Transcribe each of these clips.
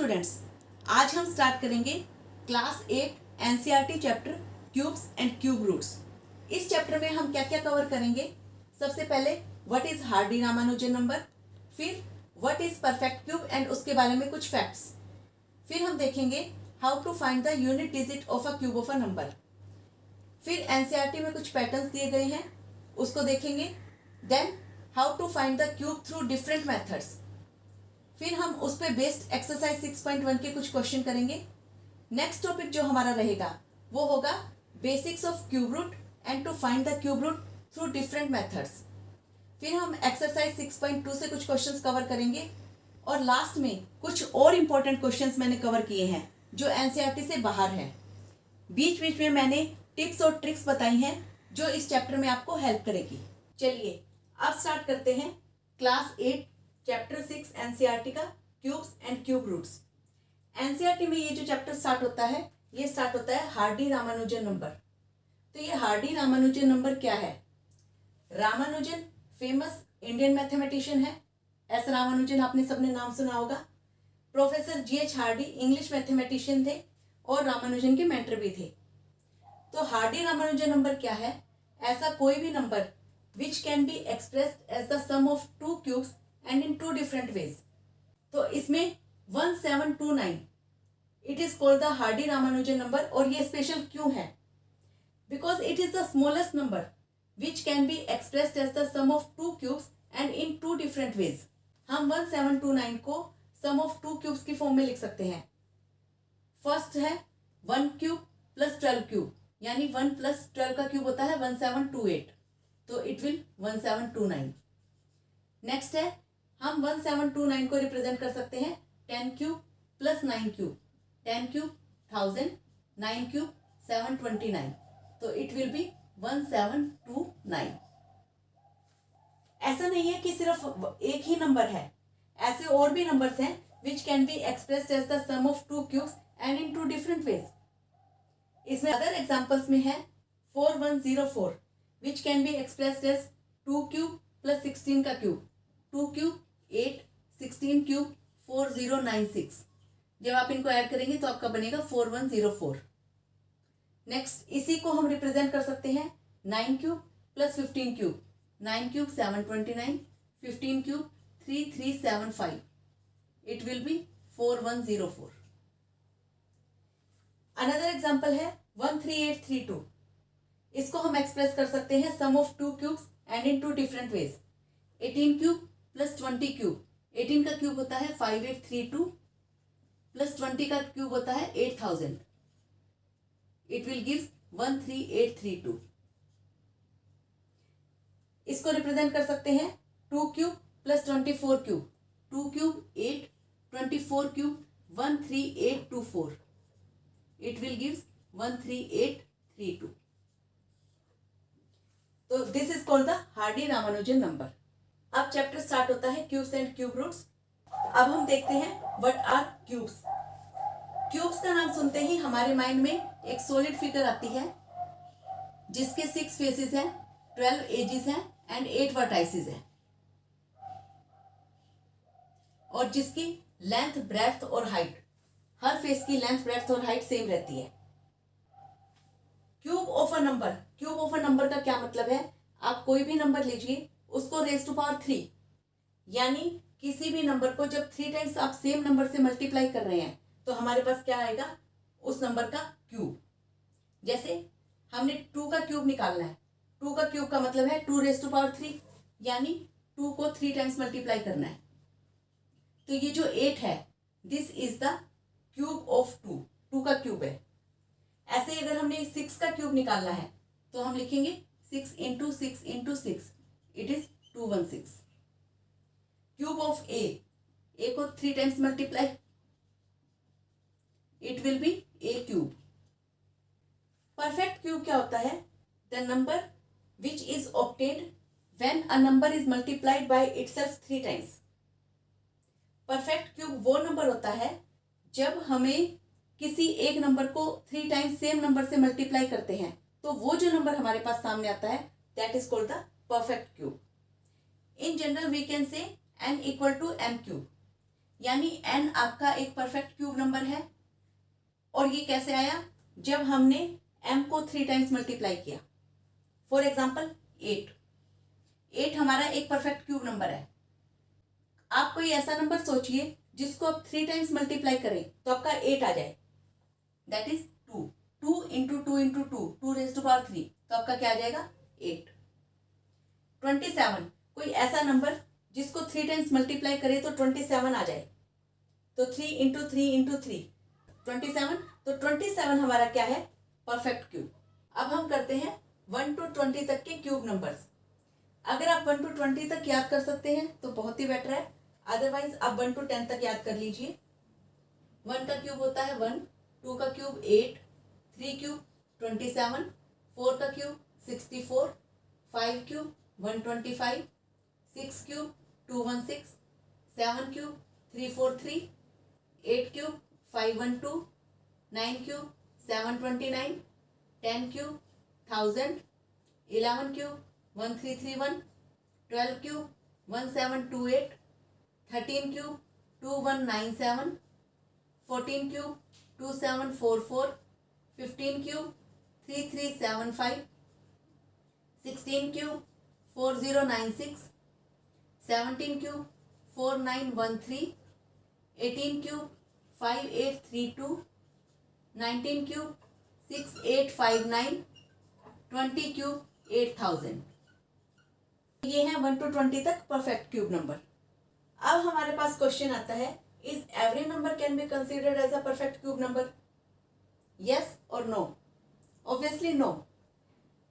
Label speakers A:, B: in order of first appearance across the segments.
A: Students, आज हम start करेंगे class 8 NCERT chapter cubes and cube roots. इस चैप्टर में हम क्या क्या कवर करेंगे? सबसे पहले what is Hardy Ramanujan number, फिर what is perfect cube and उसके बारे में कुछ फैक्ट्स, फिर हम देखेंगे how to find the unit digit of a cube of a number, फिर एनसीईआरटी में कुछ पैटर्न्स दिए गए हैं उसको देखेंगे, then how to find the cube through different methods, फिर हम उस पर बेस्ड एक्सरसाइज 6.1 के कुछ क्वेश्चन करेंगे। नेक्स्ट टॉपिक जो हमारा रहेगा वो होगा basics of cube root and to find the cube root through different methods. फिर हम एक्सरसाइज 6.2 से कुछ क्वेश्चंस कवर करेंगे और लास्ट में कुछ और इम्पोर्टेंट क्वेश्चंस मैंने कवर किए हैं जो एनसीईआरटी से बाहर है। बीच बीच में मैंने टिप्स और ट्रिक्स बताई हैं जो इस चैप्टर में आपको हेल्प करेगी। चलिए अब स्टार्ट करते हैं क्लास 8 चैप्टर 6 एनसीईआरटी का cubes and cube roots. NCERT में ये जो चैप्टर स्टार्ट होता है ये स्टार्ट होता है हार्डी रामानुजन नंबर। तो ये हार्डी रामानुजन नंबर क्या है? रामानुजन फेमस इंडियन मैथमेटिशियन है। एस रामानुजन आपने सबने नाम सुना होगा। Professor GH Hardy English mathematician थे और रामानुजन के मेंटर भी थे। तो हार्डी रामानुजन नंबर क्या है? ऐसा कोई भी number which can be expressed as the sum of two cubes and in two different ways. तो इसमें 1729 it is called the Hardy Ramanujan number. और ये स्पेशल क्यों है? Because it is the smallest number which can be expressed as the sum of two cubes and in two different ways. हम 1729 को sum of two cubes की form में लिख सकते हैं। फर्स्ट है 1 क्यूब प्लस 12 क्यूब, यानी 1 प्लस 12 का क्यूब होता है 1728, तो इट विल 1729। नेक्स्ट है हम 1729 को रिप्रेजेंट कर सकते हैं 10 cube plus 9 cube, 10 cube 1000, 9 cube 729, तो इट विल बी 1729। ऐसा नहीं है कि सिर्फ एक ही नंबर है, ऐसे और भी नंबर्स हैं which can be expressed as the sum of two cubes and in two different ways. इसमें अदर एग्जांपल्स में है 4104 which can be expressed as 2 cube plus 16 का क्यूब, 2 क्यूब 8, 16 क्यूब 4096। जब आप इनको ऐड करेंगे तो आपका बनेगा 4104। नेक्स्ट इसी को हम रिप्रेजेंट कर सकते हैं 9 cube plus 15 cube, 9 cube 729, 15 cube 3375, it will be 4104। Another example है 13832। इसको हम एक्सप्रेस कर सकते हैं sum of two cubes and in two different ways. 18 cube plus 20 cube, 18 का क्यूब होता है 5832 प्लस 20 का क्यूब होता है 8000, इट विल गिव 13832। इसको रिप्रेजेंट कर सकते हैं 2 cube plus 24 cube, 2 cube 8, 24 cube 13824, it will give 13832। तो this is called the Hardy Ramanujan number. अब चैप्टर स्टार्ट होता है क्यूब्स एंड क्यूब रूट्स। अब हम देखते हैं व्हाट आर क्यूब्स। क्यूब्स का नाम सुनते ही हमारे माइंड में एक सॉलिड फिगर आती है जिसके 6 फेसेस हैं, 12 एजेस हैं एंड 8 वर्टाइसेस हैं और जिसकी लेंथ, ब्रेड्थ और हाइट, हर फेस की लेंथ, ब्रेड्थ और हाइट सेम रहती है। Cube of a number, cube of a number का क्या मतलब है? आप कोई भी नंबर लीजिए उसको रेज टू पावर 3, यानी किसी भी नंबर को जब 3 टाइम्स आप सेम नंबर से मल्टीप्लाई कर रहे हैं तो हमारे पास क्या आएगा? उस नंबर का क्यूब। जैसे हमने 2 का क्यूब निकालना है, 2 का क्यूब का मतलब है 2 रेज टू पावर 3, यानी 2 को 3 टाइम्स मल्टीप्लाई करना है। तो ये जो 8 है this is the cube of 2, 2 का क्यूब है। ऐसे ही अगर हमने 6 का क्यूब निकालना है तो हम लिखेंगे 6 into 6 into 6, it is 216। Cube of a को 3 times multiply, it will be a cube. Perfect cube क्या होता है? The number which is obtained when a number is multiplied by itself 3 times. Perfect cube वो number होता है जब हमें किसी एक नंबर को 3 टाइम्स सेम नंबर से मल्टीप्लाई करते हैं तो वो जो नंबर हमारे पास सामने आता है that is called the perfect cube. In general we can say n equal to m cube. यानी n आपका एक परफेक्ट क्यूब नंबर है। और ये कैसे आया? जब हमने m को 3 टाइम्स मल्टीप्लाई किया। फॉर एग्जाम्पल 8 हमारा एक परफेक्ट क्यूब नंबर है। आप कोई ऐसा नंबर सोचिए जिसको आप 3 टाइम्स मल्टीप्लाई करें तो आपका 8 आ जाए, that is 2। 2 into 2 into 2 raise to power 3, तो आपका क्या आ जाएगा? 8। 27 कोई ऐसा नंबर जिसको 3 टाइम्स मल्टीप्लाई करे तो 27 आ जाए, तो 3 इंटू 3 इंटू 3 27। तो 27 हमारा क्या है? Perfect cube. अब हम करते हैं 1 to 20 तक के क्यूब नंबर्स। अगर आप 1 to 20 तक याद कर सकते हैं तो बहुत ही बेटर है, अदरवाइज आप 1 to 10 तक याद कर लीजिए। 1 का क्यूब होता है 1, 2 का क्यूब 8, 3 क्यूब 27, 4 का cube 64, 5 cube 125, 6 cube 216, 7 cube 343, 8 cube 512, 9 cube 729, 10 cube 1000, 11 cube 1331, 12 cube 1728, 13 cube 2197, 14 cube 2744, 15 cube 3375, 16 cube 4096, 17 cube 4913, 18 cube 5832, 19 cube 6859, 20 cube 8000। ये है 1 to 20 तक परफेक्ट क्यूब नंबर। अब हमारे पास क्वेश्चन आता है, is every number can be considered as a perfect cube number? Yes और no? Obviously no,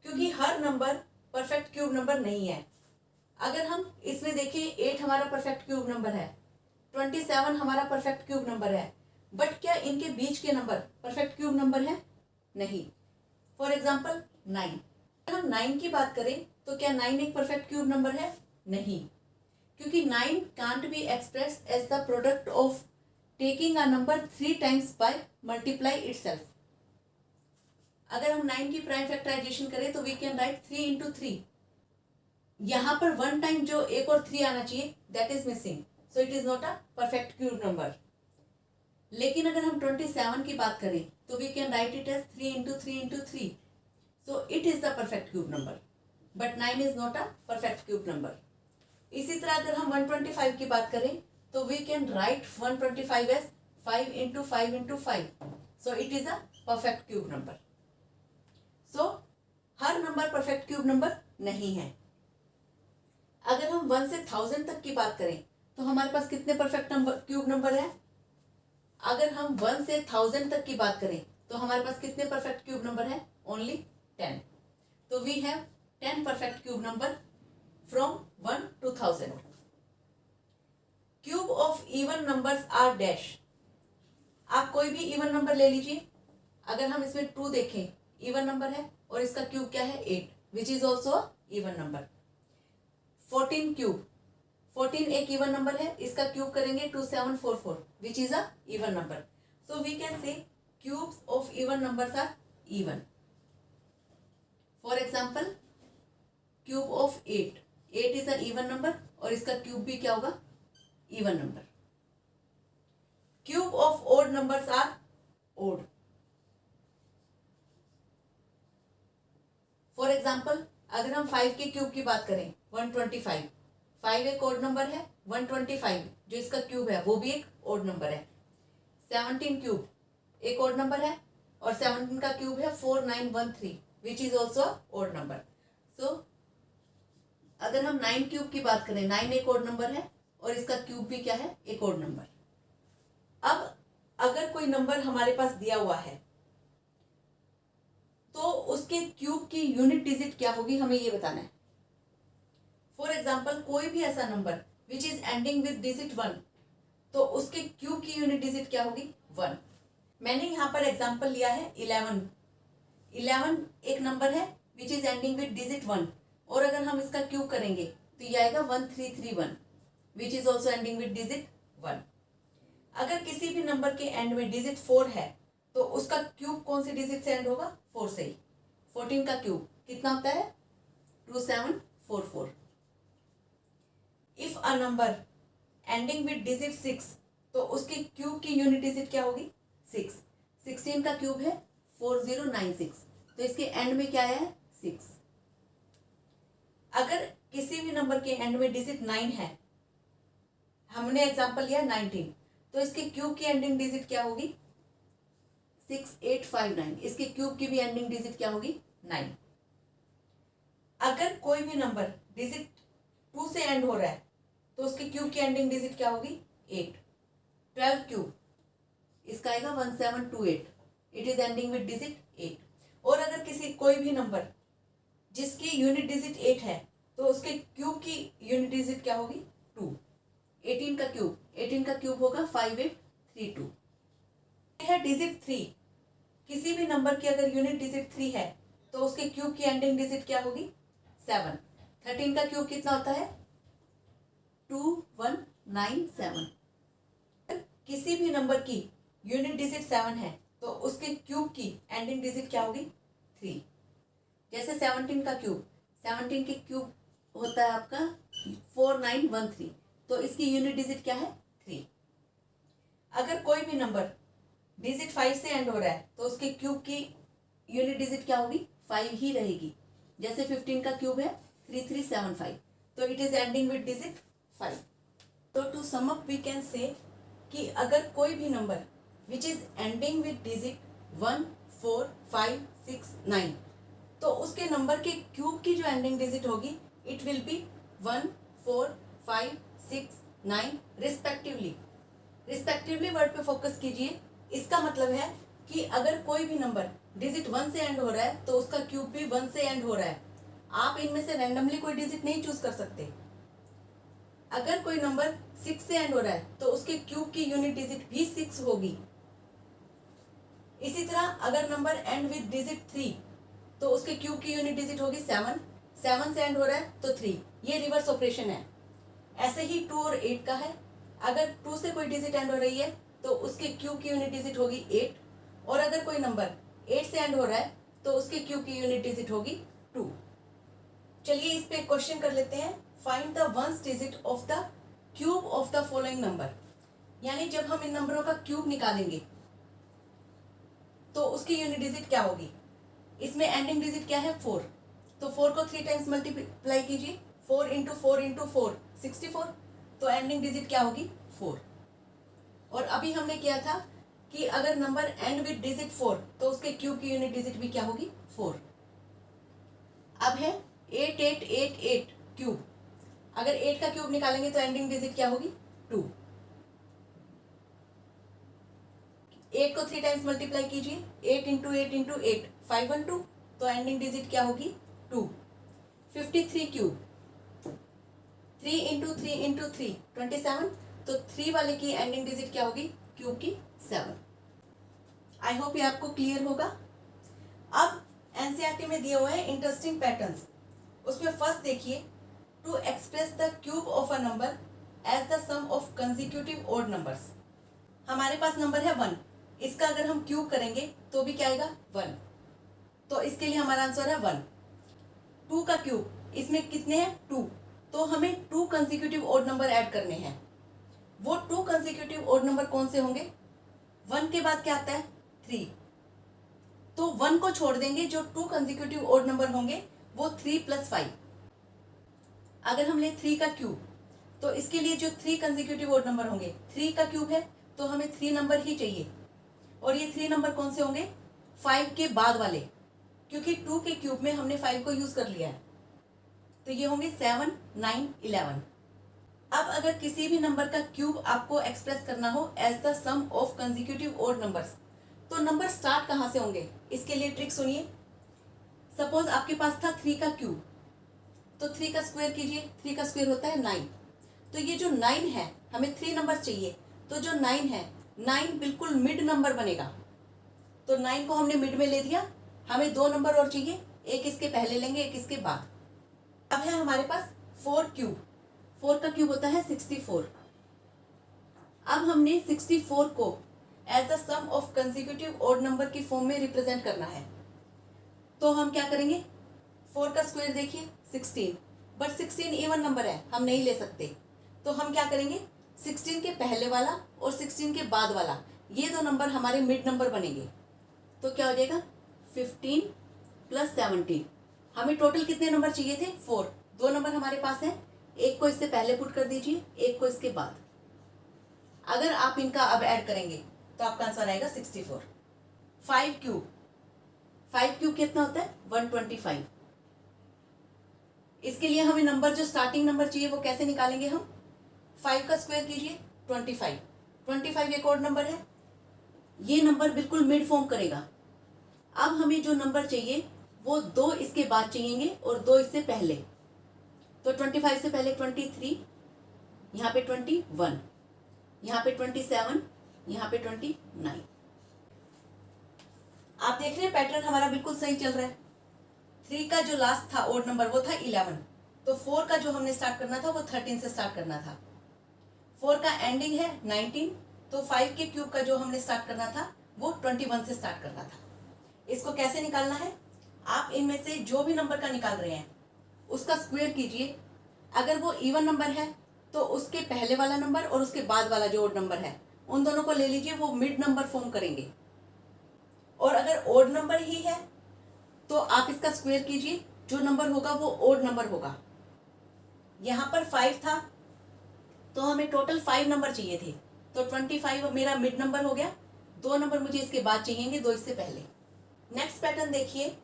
A: क्योंकि हर नंबर परफेक्ट क्यूब नंबर नहीं है। अगर हम इसमें देखें, 8 हमारा परफेक्ट क्यूब नंबर है, 27 हमारा परफेक्ट क्यूब नंबर है, बट क्या इनके बीच के नंबर परफेक्ट क्यूब नंबर है? नहीं। फॉर एग्जाम्पल 9, अगर हम 9 की बात करें तो क्या 9 एक परफेक्ट क्यूब नंबर है? नहीं, क्योंकि 9 can't be express as the product of taking a number 3 times by multiply itself. अगर हम 9 की प्राइम फैक्टराइजेशन करें तो वी कैन राइट 3 इंटू 3। यहाँ पर 1 टाइम जो एक और 3 आना चाहिए, that is missing, so it is not a perfect cube number. लेकिन अगर हम 27 की बात करें तो we can write it as 3 into 3 into 3, so it is the perfect cube number, but 9 is not a perfect cube number. इसी तरह अगर हम 125 की बात करें तो we can write 125 as 5 into 5 into 5, so it is a perfect cube number. So her number perfect cube number नहीं है। अगर हम 1 से 1000 तक की बात करें तो हमारे पास कितने परफेक्ट नंबर क्यूब नंबर है? अगर हम 1 से 1000 तक की बात करें तो हमारे पास कितने परफेक्ट क्यूब नंबर है? ओनली 10। तो we have 10 perfect cube number from 1 to 1000। Cube of even numbers are dash. आप कोई भी इवन नंबर ले लीजिए। अगर हम इसमें 2 देखें, इवन नंबर है और इसका क्यूब क्या है? 8, which is also even number. 14 cube, 14 एक इवन नंबर है, इसका क्यूब करेंगे 2744, which is a even number. So we can say cubes of even numbers are even. For example cube of 8, 8 is a even number और इसका cube भी क्या होगा? Even number. Cube of odd numbers are odd. For example अगर हम 5 के cube की बात करें 125, 5 एक ओड नंबर है, 125 जो इसका क्यूब है वो भी एक ओड नंबर है। 17 क्यूब एक ओड नंबर है और 17 का क्यूब है 4913, which is also odd number. So अगर हम 9 क्यूब की बात करें, 9 एक ओड नंबर है और इसका क्यूब भी क्या है? एक ओड नंबर। अब अगर कोई नंबर हमारे पास दिया हुआ है तो उसके क्यूब की यूनिट डिजिट क्या होगी, हमें ये बताना है। फॉर एग्जाम्पल कोई भी ऐसा number which is ending with digit 1, तो उसके क्यूब की यूनिट डिजिट क्या होगी? 1। मैंने यहाँ पर एग्जाम्पल लिया है 11। 11 एक नंबर है विच इज एंडिंग विद डिजिट 1, और अगर हम इसका क्यूब करेंगे तो ये आएगा 1331, विच is also ending with digit 1। अगर किसी भी नंबर के एंड में डिजिट 4 है तो उसका क्यूब कौन सी डिजिट से एंड होगा? 4 से ही। 14 का क्यूब कितना होता है? 2744। If a number ending with digit 6 तो उसके क्यूब की यूनिट डिजिट क्या होगी 6। 16 का क्यूब है 4096, तो इसके एंड में क्या आया है 6। अगर किसी भी नंबर के एंड में डिजिट 9 है, हमने एग्जांपल लिया 19, तो इसके क्यूब की एंडिंग डिजिट क्या होगी 6859। इसके क्यूब की भी एंडिंग डिजिट क्या होगी 9। अगर कोई भी नंबर डिजिट 2 से एंड हो रहा है तो उसके क्यूब की एंडिंग डिजिट क्या होगी 8। 12 क्यूब इसका आएगा 1728, it is ending with digit 8। और अगर किसी कोई भी नंबर जिसकी यूनिट डिजिट 8 है तो उसके क्यूब की यूनिट डिजिट क्या होगी 2। 18 का क्यूब होगा 5832। यह है डिजिट 3। किसी भी नंबर की अगर यूनिट डिजिट 3 है तो उसके क्यूब की एंडिंग डिजिट क्या होगी 7। 13 का क्यूब कितना होता है 2197। किसी भी नंबर की यूनिट डिजिट 7 है तो उसके क्यूब की एंडिंग डिजिट क्या होगी 3। जैसे 17 का क्यूब, 17 के क्यूब होता है आपका 4913, तो इसकी यूनिट डिजिट क्या है 3। अगर कोई भी नंबर डिजिट 5 से एंड हो रहा है तो उसके क्यूब की यूनिट डिजिट क्या होगी 5 ही रहेगी। जैसे 15 का क्यूब है 3375, तो it is ending with digit 5। तो to sum up we can say कि अगर कोई भी number which is ending with digit 1 4 5 6 9, तो उसके नंबर के क्यूब की जो एंडिंग डिजिट होगी it will B 1 4 5 6 9 respectively. Respectively word पे फोकस कीजिए। इसका मतलब है कि अगर कोई भी नंबर डिजिट 1 से एंड हो रहा है तो उसका क्यूब भी 1 से एंड हो रहा है। आप इनमें से रैंडमली कोई डिजिट नहीं चूज कर सकते। अगर कोई नंबर 6 से एंड हो रहा है तो उसके क्यूब की यूनिट डिजिट भी 6 होगी। इसी तरह अगर नंबर एंड विद डिजिट 3 तो उसके क्यूब की यूनिट डिजिट होगी 7। 7 से एंड हो रहा है तो 3। ये रिवर्स ऑपरेशन है। ऐसे ही 2 और 8 का है। अगर 2 से कोई डिजिट एंड हो रही है तो उसके क्यूब की यूनिट डिजिट होगी 8, और अगर कोई नंबर 8 से एंड हो रहा है तो उसके क्यूब की यूनिट डिजिट होगी 2। चलिए इस पे एक क्वेश्चन कर लेते हैं। Find the ones digit of the cube of the following number. यानी जब हम इन नंबरों का क्यूब निकालेंगे तो उसकी यूनिट डिजिट क्या होगी। इसमें एंडिंग डिजिट क्या है 4, तो 4 को 3 टाइम्स मल्टीप्लाई कीजिए। 4 इंटू 4 इंटू 4 64, तो एंडिंग डिजिट क्या होगी 4। और अभी हमने किया था कि अगर नंबर एंड विद डिजिट 4 तो उसके क्यूब की यूनिट डिजिट भी क्या होगी 4। अब है 8888 क्यूब। अगर 8 का क्यूब निकालेंगे तो एंडिंग डिजिट क्या होगी 2। 8 को 3 टाइम्स मल्टीप्लाई कीजिए। 8 इंटू 8 इंटू 8 512, तो एंडिंग डिजिट क्या होगी 2। 53 क्यूब। 3 इंटू 3 इंटू 3 27, तो 3 वाले की एंडिंग डिजिट क्या होगी क्यूब की 7। आई होप ये आपको क्लियर होगा। अब एनसीईआरटी में दिए हुए हैं इंटरेस्टिंग पैटर्न्स। उसमें फर्स्ट देखिए, to express the cube of a number as the sum of consecutive odd numbers. हमारे पास नंबर है 1, इसका अगर हम क्यूब करेंगे तो भी क्या आएगा 1, तो इसके लिए हमारा आंसर है 1। 2 का क्यूब, इसमें कितने हैं 2, तो हमें 2 कंसेक्यूटिव ओड नंबर ऐड करने हैं। वो 2 कंसेक्यूटिव ओड नंबर कौन से होंगे। 1 के बाद क्या आता है 3, तो 1 को छोड़ देंगे। जो 2 कंसेक्यूटिव ओड नंबर होंगे वो 3 + 5। अगर हम ले 3 का क्यूब, तो इसके लिए जो 3 कंसेक्यूटिव ओड नंबर होंगे, 3 का क्यूब है तो हमें 3 नंबर ही चाहिए। और ये 3 नंबर कौन से होंगे 5 के बाद वाले, क्योंकि 2 के क्यूब में हमने 5 को यूज कर लिया है। तो ये होंगे 7 9 11। अब अगर किसी भी नंबर का क्यूब आपको एक्सप्रेस करना हो as the sum of consecutive odd numbers, तो नंबर स्टार्ट कहाँ से होंगे। इसके लिए ट्रिक सुनिए। सपोज आपके पास था 3 का क्यूब, तो 3 का स्क्वायर कीजिए। 3 का स्क्वायर होता है 9, तो ये जो 9 है हमें 3 नंबर चाहिए, तो जो 9 है 9 बिल्कुल मिड नंबर बनेगा। तो 9 को हमने मिड में ले दिया। हमें 2 नंबर और चाहिए, एक इसके पहले लेंगे एक इसके बाद। अब है हमारे पास 4 क्यूब। 4 का क्यूब होता है 64। अब हमने 64 को as the sum of consecutive odd number की फॉर्म में रिप्रेजेंट करना है। तो हम क्या करेंगे, 4 का स्क्वायर देखिए 16, बट 16 इवन नंबर है, हम नहीं ले सकते। तो हम क्या करेंगे 16 के पहले वाला और 16 के बाद वाला, ये दो नंबर हमारे मिड नंबर बनेंगे। तो क्या हो जाएगा 15 प्लस 17। हमें टोटल कितने नंबर चाहिए थे 4। दो नंबर हमारे पास हैं, एक को इससे पहले पुट कर दीजिए, एक को इसके बाद। अगर आप इनका अब ऐड करेंगे तो आपका आंसर आएगा 64। 5 क्यूब, 5 क्यूब कितना होता है 125। इसके लिए हमें नंबर जो स्टार्टिंग नंबर चाहिए वो कैसे निकालेंगे हम, 5 का स्क्वायर कीजिए 25। 25 एक और नंबर है, ये नंबर बिल्कुल मिड फॉर्म करेगा। अब हमें जो नंबर चाहिए वो दो इसके बाद चाहिएंगे और दो इससे पहले। तो 25 से पहले 23, यहाँ पे 21, यहाँ पे 27, यहाँ पे 29। आप देख रहे हैं पैटर्न हमारा बिल्कुल सही चल रहा है। 3 का जो लास्ट था ओड नंबर वो था 11, तो 4 का जो हमने स्टार्ट करना था वो 13 से स्टार्ट करना था। 4 का एंडिंग है 19, तो 5 के क्यूब का जो हमने स्टार्ट करना था वो 21 से स्टार्ट करना था। इसको कैसे निकालना है, आप इनमें से जो भी नंबर का निकाल रहे हैं उसका स्क्वायर कीजिए। अगर वो इवन नंबर है तो उसके पहले वाला नंबर और उसके बाद वाला जो ओड नंबर है उन दोनों को ले लीजिए, वो मिड नंबर फॉर्म करेंगे। और अगर ओड नंबर ही है तो आप इसका स्क्वायर कीजिए, जो नंबर होगा वो ओड नंबर होगा। यहाँ पर 5 था तो हमें टोटल 5 नंबर चाहिए थे, तो 25 मेरा मिड नंबर हो गया। दो नंबर मुझे इसके बाद चाहिए, दो इससे पहले। नेक्स्ट पैटर्न देखिए,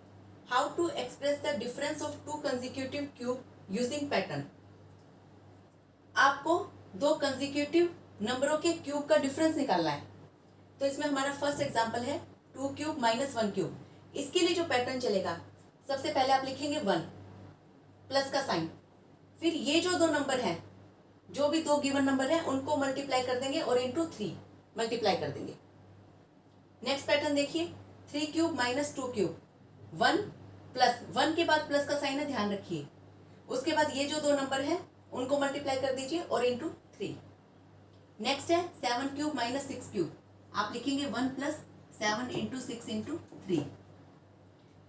A: how to express the difference of two consecutive cube using pattern. आपको दो कंसेक्यूटिव नंबरों के क्यूब का डिफरेंस निकालना है। तो इसमें हमारा फर्स्ट एग्जांपल है 2 क्यूब माइनस 1 क्यूब। इसके लिए जो पैटर्न चलेगा, सबसे पहले आप लिखेंगे 1 प्लस का साइन, फिर ये जो दो नंबर हैं, जो भी दो गिवन नंबर हैं उनको मल्टीप्लाई कर देंगे और इंटू 3 मल्टीप्लाई कर देंगे। नेक्स्ट पैटर्न देखिए, 3 क्यूब माइनस 2 क्यूब। 1 प्लस 1 के बाद प्लस का साइन है, ध्यान रखिए। उसके बाद ये जो दो नंबर हैं उनको मल्टीप्लाई कर दीजिए और इंटू 3। नेक्स्ट है 7 क्यूब माइनस 6 क्यूब। आप लिखेंगे 1 प्लस 7 इंटू 6 इंटू 3।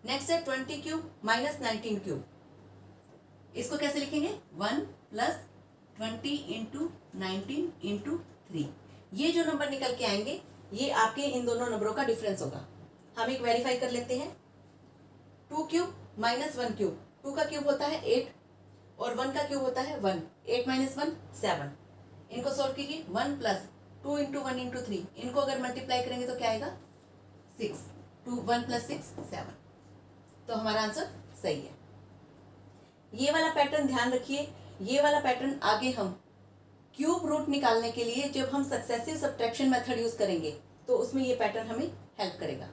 A: नेक्स्ट है 20 क्यूब माइनस 19 क्यूब। इसको कैसे लिखेंगे 1 प्लस 20 इंटू 19 इंटू 3। ये जो नंबर निकल के आएंगे ये आपके इन दोनों नंबरों का डिफरेंस होगा। हम एक वेरीफाई कर लेते हैं। 2 क्यूब माइनस 1 क्यूब, 2 का क्यूब होता है 8 और 1 का क्यूब होता है 1। 8 माइनस 1 7। इनको सॉल्व कीजिए, 1 प्लस 2 इंटू 1 इंटू 3। इनको अगर मल्टीप्लाई करेंगे तो क्या आएगा 6। 2 1 प्लस 6 7। तो हमारा आंसर सही है। ये वाला पैटर्न ध्यान रखिए, ये वाला पैटर्न आगे हम क्यूब रूट निकालने के लिए जब हम सक्सेसिव सब्ट्रैक्शन मेथड यूज करेंगे तो उसमें ये पैटर्न हमें हेल्प करेगा।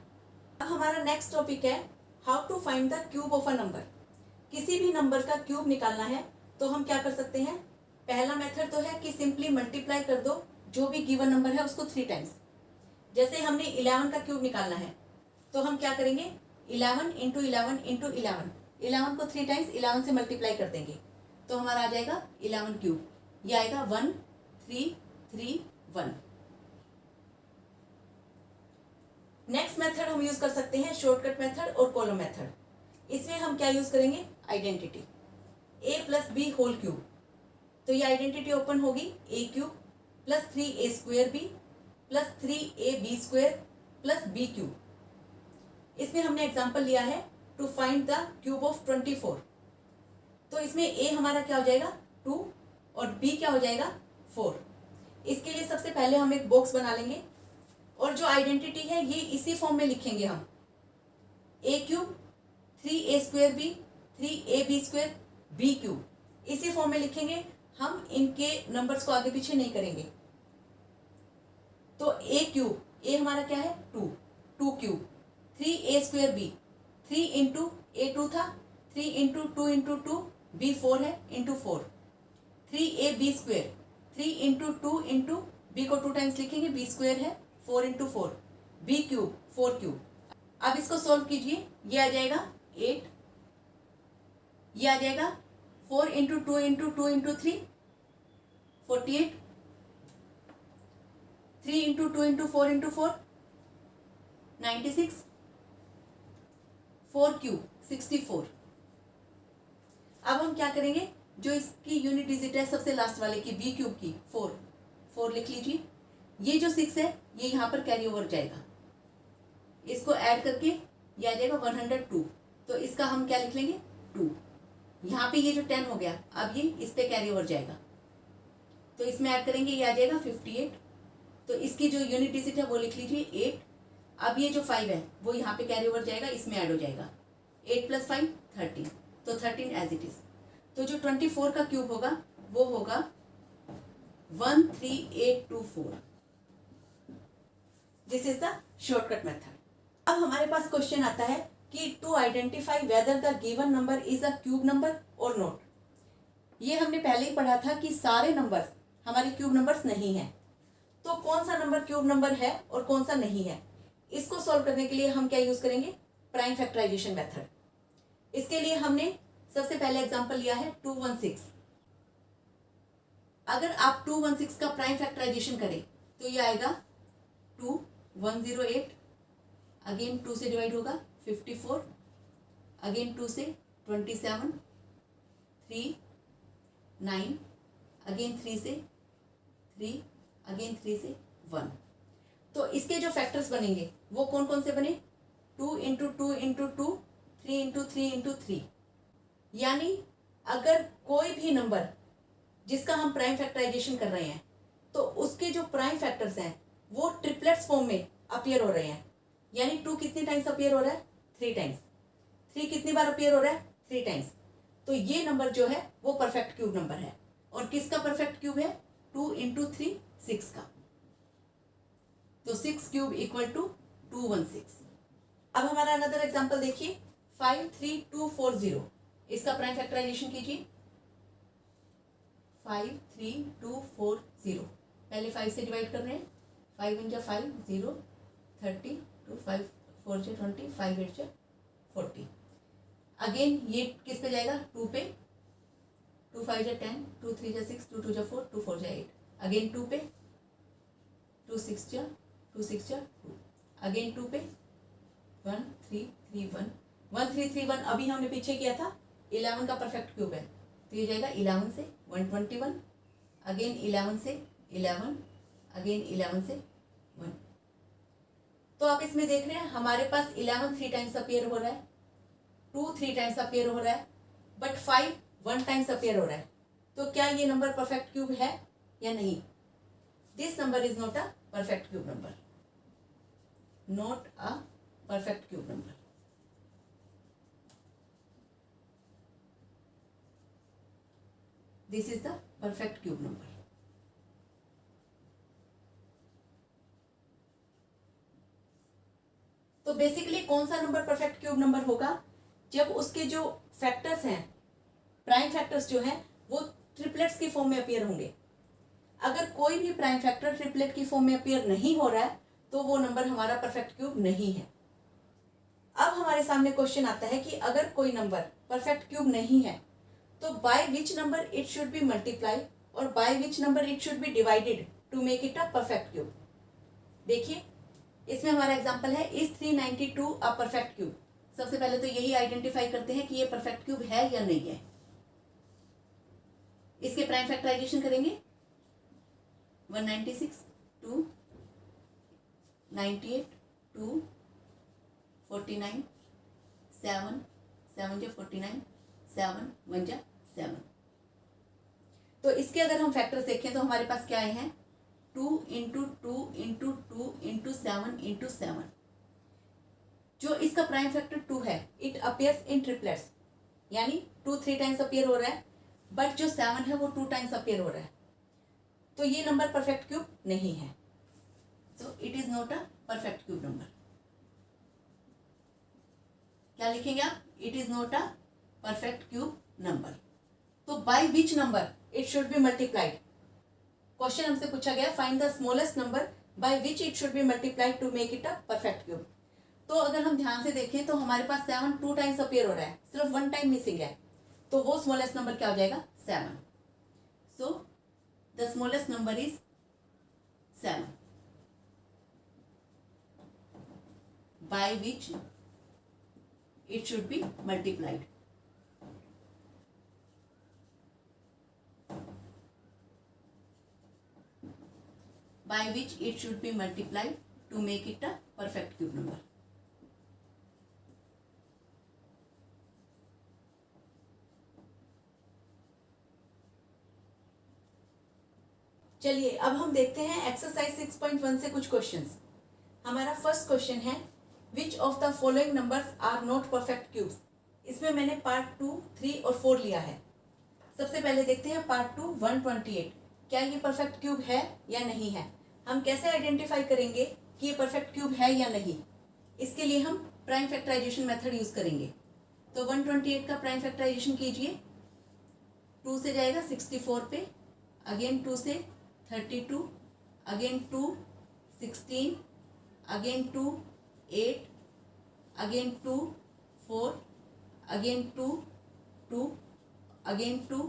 A: अब हमारा नेक्स्ट टॉपिक है how to find the cube of a number. किसी भी नंबर का क्यूब निकालना है तो हम क्या कर सकते हैं, पहला मेथड तो है कि सिंपली मल्टीप्लाई कर दो जो भी गिवन नंबर है उसको 3 टाइम्स। जैसे हमने 11 का क्यूब निकालना है तो हम क्या करेंगे 11 इंटू 11 इंटू 11। 11 को 3 टाइम्स 11 से मल्टीप्लाई कर देंगे तो हमारा आ जाएगा 11 क्यूब। ये आएगा 1 3 3 1। नेक्स्ट मेथड हम यूज कर सकते हैं शॉर्टकट मेथड और कॉलम मेथड। इसमें हम क्या यूज करेंगे identity, a plus b whole cube. तो ये आइडेंटिटी ओपन होगी, a cube plus 3a square b plus 3ab square plus b cube. इसमें हमने एग्जांपल लिया है to find the cube of 24। तो इसमें a हमारा क्या हो जाएगा 2 और b क्या हो जाएगा 4। इसके लिए सबसे पहले हम एक बॉक्स बना लेंगे और जो आइडेंटिटी है ये इसी फॉर्म में लिखेंगे हम, a cube 3a square b 3ab square b cube. इसी फॉर्म में लिखेंगे हम, इनके नंबर्स को आगे पीछे नहीं करेंगे। तो a क्यूब, a हमारा क्या है 2 cube 3a square b 3 into a 2 था, 3 इंटू 2 इंटू 2 b 4 है into 4। 3ab square 3 into 2 into b को 2 टाइम्स लिखेंगे, b स्क्वायर है 4 इंटू 4 b क्यूब 4 क्यूब। अब इसको सोल्व कीजिए, ये आ जाएगा 8, ये आ जाएगा 4 into 2 into 2 into 3 48, 3 into 2 into 4 into 4 96, 4 cube 64। अब हम क्या करेंगे, जो इसकी यूनिट डिजिट है सबसे लास्ट वाले की b क्यूब की 4 4 लिख लीजिए। ये जो 6 है ये यहाँ पर कैरी ओवर जाएगा, इसको ऐड करके ये आ जाएगा 102, तो इसका हम क्या लिख लेंगे 2। यहाँ पे ये जो 10 हो गया, अब ये इस पे कैरी ओवर जाएगा, तो इसमें ऐड करेंगे, ये आ जाएगा 58। तो इसकी जो यूनिट डिजिट है वो लिख लीजिए 8। अब ये जो 5 है वो यहाँ पे कैरी ओवर जाएगा, इसमें ऐड हो जाएगा 8 + 5 13, तो 13 एज इट इज। तो जो 24 का क्यूब होगा वो होगा 13824। This is the shortcut method. अब हमारे पास क्वेश्चन आता है कि to identify whether the given number is a cube number और नॉट। ये हमने पहले ही पढ़ा था कि सारे नंबर्स हमारे क्यूब नंबर्स नहीं हैं, तो कौन सा नंबर क्यूब नंबर है और कौन सा नहीं है, इसको सॉल्व करने के लिए हम क्या यूज करेंगे, प्राइम फैक्टराइजेशन मेथड। इसके लिए हमने सबसे पहले एग्जांपल लिया है 216। अगर आप 216 का प्राइम फैक्टराइजेशन करें तो ये आएगा 2108, अगेन 2 से डिवाइड होगा 54, अगेन 2 से 27, 3 9, अगेन 3 से 3, अगेन 3 से 1। तो इसके जो फैक्टर्स बनेंगे वो कौन कौन से बने, 2 × 2 × 2, 3 × 3 × 3। यानी अगर कोई भी नंबर जिसका हम प्राइम फैक्टराइजेशन कर रहे हैं तो उसके जो प्राइम फैक्टर्स हैं वो ट्रिपलेट्स फॉर्म में अपीयर हो रहे हैं। यानी 2 कितने टाइम्स अपीयर हो रहा है, 3 टाइम्स। 3 कितनी बार अपीयर हो रहा है, 3 टाइम्स। तो ये नंबर जो है वो परफेक्ट क्यूब नंबर है। और किसका परफेक्ट क्यूब है, 2 × 3 6 का। तो 6 क्यूब इक्वल टू 216। अब हमारा अनदर एग्जांपल देखिए 53240। इसका प्राइम फैक्टराइजेशन कीजिए। 53240, पहले 5 से डिवाइड कर रहे हैं, 5 × 5 0, 30, 2 5 4 × 20, 5 8 40। अगेन ये किस पे जाएगा, 2 पे, 2 5 10, 2 3 6, 2 2 4, 2 4 8। अगेन 2 पे, 2 6 2 6 2, अगेन 2 पे, 1 3 3 1, 1 3 3 1 अभी हमने पीछे किया था। 11 का परफेक्ट क्यूब है, तो ये जाएगा 11 से 121, अगेन 11 से 11, अगेन 11 से 1। तो आप इसमें देख रहे हैं हमारे पास 11 3 टाइम्स अपीयर हो रहा है, 2 3 टाइम्स अपीयर हो रहा है, बट 5 1 टाइम्स अपीयर हो रहा है। तो क्या ये नंबर परफेक्ट क्यूब है या नहीं? This number is not a perfect cube number, not a perfect cube number. This is the perfect cube number. तो बेसिकली कौन सा नंबर परफेक्ट क्यूब नंबर होगा, जब उसके जो फैक्टर्स हैं, प्राइम फैक्टर्स जो हैं वो ट्रिपलेट्स की फॉर्म में अपीयर होंगे। अगर कोई भी प्राइम फैक्टर ट्रिपलेट की फॉर्म में अपीयर नहीं हो रहा है तो वो नंबर हमारा परफेक्ट क्यूब नहीं है। अब हमारे सामने क्वेश्चन आता है कि अगर कोई नंबर परफेक्ट क्यूब नहीं है तो by which number it should be multiply और by which number it should be divided to make it a perfect cube. देखिए इसमें हमारा एग्जांपल है, इज 392 अ परफेक्ट क्यूब। सबसे पहले तो यही आइडेंटिफाई करते हैं कि ये परफेक्ट क्यूब है या नहीं है। इसके प्राइम फैक्टराइजेशन करेंगे, 196 2 98 2 49 7 7 × 49 7 1 × 7। तो इसके अगर हम फैक्टर्स देखें तो हमारे पास क्या आए हैं, 2 × 2 × 2 × 7 × 7। जो इसका प्राइम फैक्टर 2 है इट अपीयर्स इन ट्रिपलेट्स, यानी 2 3 टाइम्स अपीयर हो रहा है, बट जो 7 है वो 2 टाइम्स अपीयर हो रहा है। तो ये नंबर परफेक्ट क्यूब नहीं है, so it is not a perfect cube number. क्या लिखेंगे आप, it is not a perfect cube number. तो by which number it should be multiplied, question हमसे पूछा गया find the smallest number by which it should be multiplied to make it a perfect cube. तो अगर हम ध्यान से देखें तो हमारे पास 7 2 टाइम्स अपीयर हो रहा है, सिर्फ 1 टाइम मिसिंग है, तो वो स्मॉलेस्ट नंबर क्या हो जाएगा, 7। So the smallest number is 7 by which it should be multiplied। by which it should be multiplied to make it a perfect cube number. चलिए अब हम देखते हैं एक्सरसाइज 6.1 से कुछ क्वेश्चंस। हमारा फर्स्ट क्वेश्चन है which of the following numbers are not perfect cubes. इसमें मैंने पार्ट 2, 3 और 4 लिया है। सबसे पहले देखते हैं पार्ट 2 128, क्या ये परफेक्ट क्यूब है या नहीं है। हम कैसे आइडेंटिफाई करेंगे कि ये परफेक्ट क्यूब है या नहीं। इसके लिए हम प्राइम फैक्टराइजेशन मेथड यूज करेंगे। तो 128 का प्राइम फैक्टराइजेशन कीजिए। 2 से जाएगा 64 पे, अगेन 2 से 32, again 2 16, again 2 8, again 2 4, again 2 2, again 2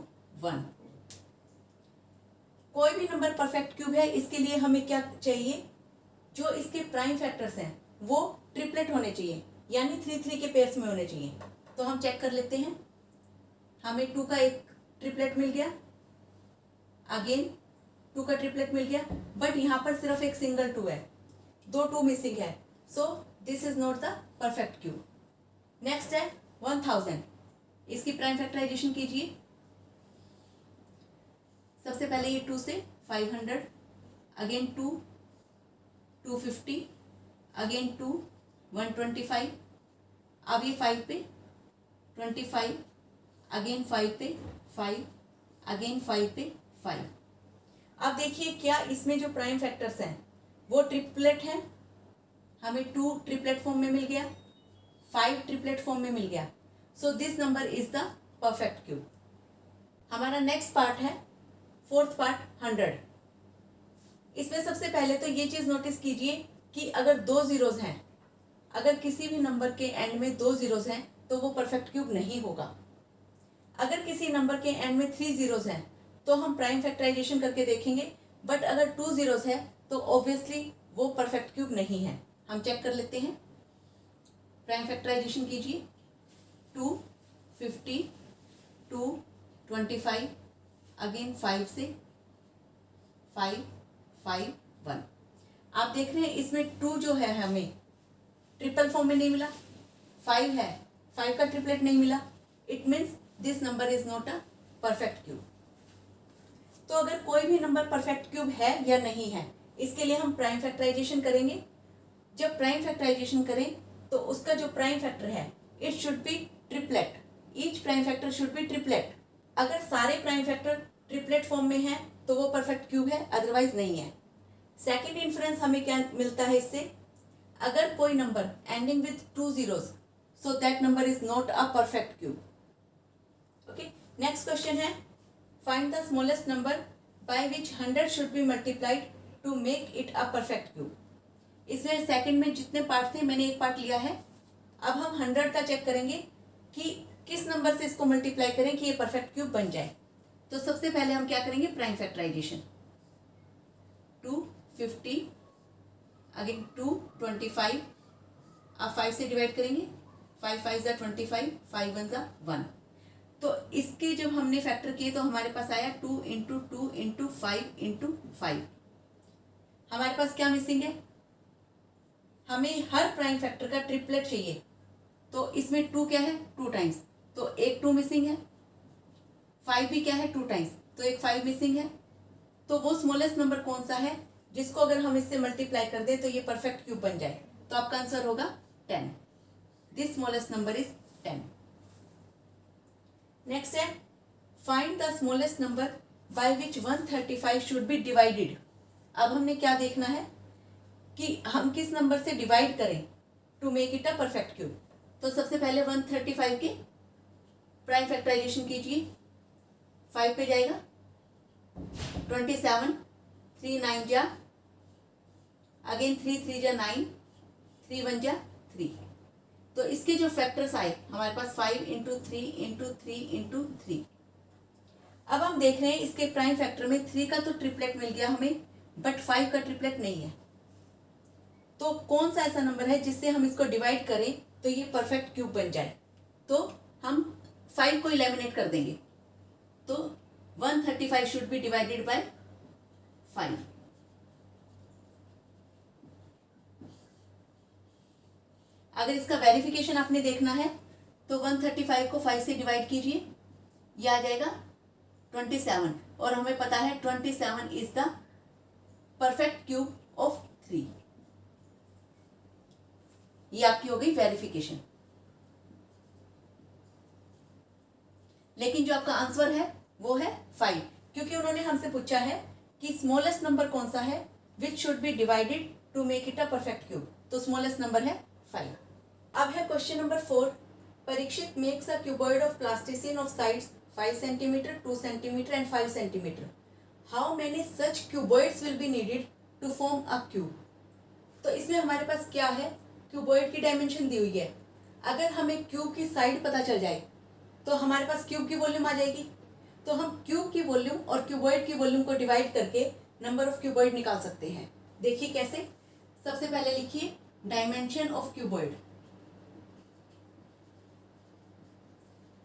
A: 1। कोई भी नंबर परफेक्ट क्यूब है, इसके लिए हमें क्या चाहिए, जो इसके प्राइम फैक्टर्स हैं वो ट्रिपलेट होने चाहिए, यानी 3 3 के पेयर्स में होने चाहिए। तो हम चेक कर लेते हैं। हमें 2 का एक ट्रिपलेट मिल गया, अगेन 2 का ट्रिपलेट मिल गया, बट यहाँ पर सिर्फ एक सिंगल 2 है, 2 2 मिसिंग है। So this is not the perfect cube. Next है 1000। इसकी प्राइम फैक्टराइजेशन कीजिए। सबसे पहले ये 2 से 500, अगेन 2 250, अगेन 2 125, अब ये 5 पे 25, अगेन 5 पे 5, अगेन 5 पे 5। अब देखिए क्या इसमें जो प्राइम फैक्टर्स हैं वो ट्रिपलेट हैं। हमें 2 ट्रिपलेट फॉर्म में मिल गया, 5 ट्रिपलेट फॉर्म में मिल गया। So this number is the perfect cube. हमारा नेक्स्ट पार्ट है फोर्थ पार्ट 100। इसमें सबसे पहले तो ये चीज़ नोटिस कीजिए कि अगर 2 जीरोज हैं, अगर किसी भी नंबर के एंड में 2 जीरोज हैं तो वो परफेक्ट क्यूब नहीं होगा। अगर किसी नंबर के एंड में 3 जीरोज हैं तो हम प्राइम फैक्टराइजेशन करके देखेंगे, बट अगर 2 जीरोज है तो ऑब्वियसली वो परफेक्ट क्यूब नहीं है। हम चेक कर लेते हैं। प्राइम फैक्टराइजेशन कीजिए। 2 50, 2 25, अगेन 5 से 5 5 1। आप देख रहे हैं इसमें 2 जो है हमें ट्रिपल फॉर्म में नहीं मिला, 5 है, 5 का ट्रिपलेट नहीं मिला। It means this number is not a perfect cube. तो अगर कोई भी नंबर परफेक्ट क्यूब है या नहीं है, इसके लिए हम प्राइम फैक्टराइजेशन करेंगे। जब प्राइम फैक्टराइजेशन करें तो उसका जो प्राइम फैक्टर है it should B triplet. Each prime factor should be triplet. अगर सारे प्राइम फैक्टर ट्रिपलेट फॉर्म में हैं तो वो परफेक्ट क्यूब है, अदरवाइज नहीं है। सेकेंड इन्फ्रेंस हमें क्या मिलता है इससे, अगर कोई number ending with 2 zeros, so that number is not a perfect cube. Okay, next question है find the smallest number by which 100 should be multiplied to make it a perfect cube. इसमें second में जितने part थे मैंने एक part लिया है। अब हम 100 का चेक करेंगे कि किस नंबर से इसको मल्टीप्लाई करें कि ये परफेक्ट क्यूब बन जाए। तो सबसे पहले हम क्या करेंगे, प्राइम फैक्टराइजेशन। 2 50, अगेन 2 25, अब 5 से डिवाइड करेंगे, 5 5 ज़ा 25, 5 1 ज़ा 1। तो इसके जब हमने फैक्टर किए तो हमारे पास आया 2 इंटू 2 इंटू 5 इंटू 5। हमारे पास क्या मिसिंग है, हमें हर प्राइम फैक्टर का ट्रिपलेट चाहिए। तो इसमें 2 क्या है, 2 टाइम्स, तो एक 2 मिसिंग है। 5 भी क्या है, 2 टाइम्स, तो एक 5 मिसिंग है। तो वो स्मॉलेस्ट नंबर कौन सा है जिसको अगर हम इससे मल्टीप्लाई कर दें तो ये परफेक्ट क्यूब बन जाए। तो आपका आंसर होगा 10। This smallest number is 10। Next है find the smallest number by which 135 should be divided. अब हमने क्या देखना है कि हम किस नंबर से डिवाइड करें to make it a perfect cube. तो सबसे पहले 135 के प्राइम फैक्टराइजेशन कीजिए। 5 पे जाएगा 27, 3 9 जा, अगेन 3 3 जा 9, 3 1 जा 3। तो इसके जो फैक्टर्स आए हमारे पास 5 इंटू 3 इंटू 3 इंटू 3। अब हम देख रहे हैं इसके प्राइम फैक्टर में 3 का तो ट्रिपलेट मिल गया हमें, बट 5 का ट्रिपलेट नहीं है। तो कौन सा ऐसा नंबर है जिससे हम इसको डिवाइड करें तो ये परफेक्ट क्यूब बन जाए। तो हम 5 को इलेमिनेट कर देंगे। तो 135 शुड बी डिवाइडेड बाय 5। अगर इसका वेरिफिकेशन आपने देखना है तो 135 को 5 से डिवाइड कीजिए, ये आ जाएगा 27, और हमें पता है 27 is the perfect cube of 3। ये आपकी हो गई वेरिफिकेशन। लेकिन जो आपका आंसर है वो है 5, क्योंकि उन्होंने हमसे पूछा है कि स्मॉलेस्ट नंबर कौन सा है which should be divided to make it a perfect cube, तो स्मॉलेस्ट नंबर है 5। अब है question number 4। Parikshit makes a cuboid of plasticine of sides 5 centimetre, 2 centimetre and 5 centimetre. How many such cuboids will be needed to form a cube. तो इसमें हमारे पास क्या है, क्यूबॉइड की डायमेंशन दी हुई है। अगर हमें क्यूब की साइड पता चल जाए तो हमारे पास क्यूब की वॉल्यूम आ जाएगी। तो हम क्यूब की वॉल्यूम और क्यूबॉइड की वॉल्यूम को डिवाइड करके नंबर ऑफ क्यूबॉइड निकाल सकते हैं। देखिए कैसे। सबसे पहले लिखिए dimension of cuboid.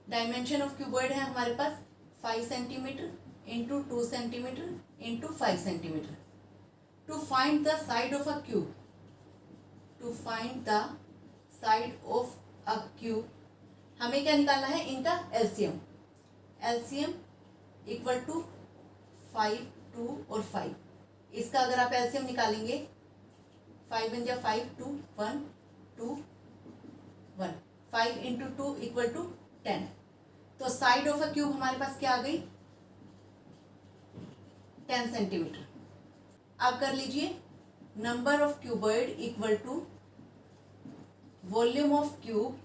A: Dimension of cuboid है हमारे पास 5 centimetre into 2 centimetre into 5 centimetre. To find the side of a cube, to find the side of a cube हमें क्या निकालना है, इनका एलसीएम। एलसीएम इक्वल टू 5, 2 और 5। इसका अगर आप एलसीएम निकालेंगे 5 बन जाए 5, 2, 1, 2, 1, 5 इंटू 2 इक्वल टू 10। तो साइड ऑफ अ क्यूब हमारे पास क्या आ गई, 10 सेंटीमीटर। अब कर लीजिए number of cuboid equal to volume of cube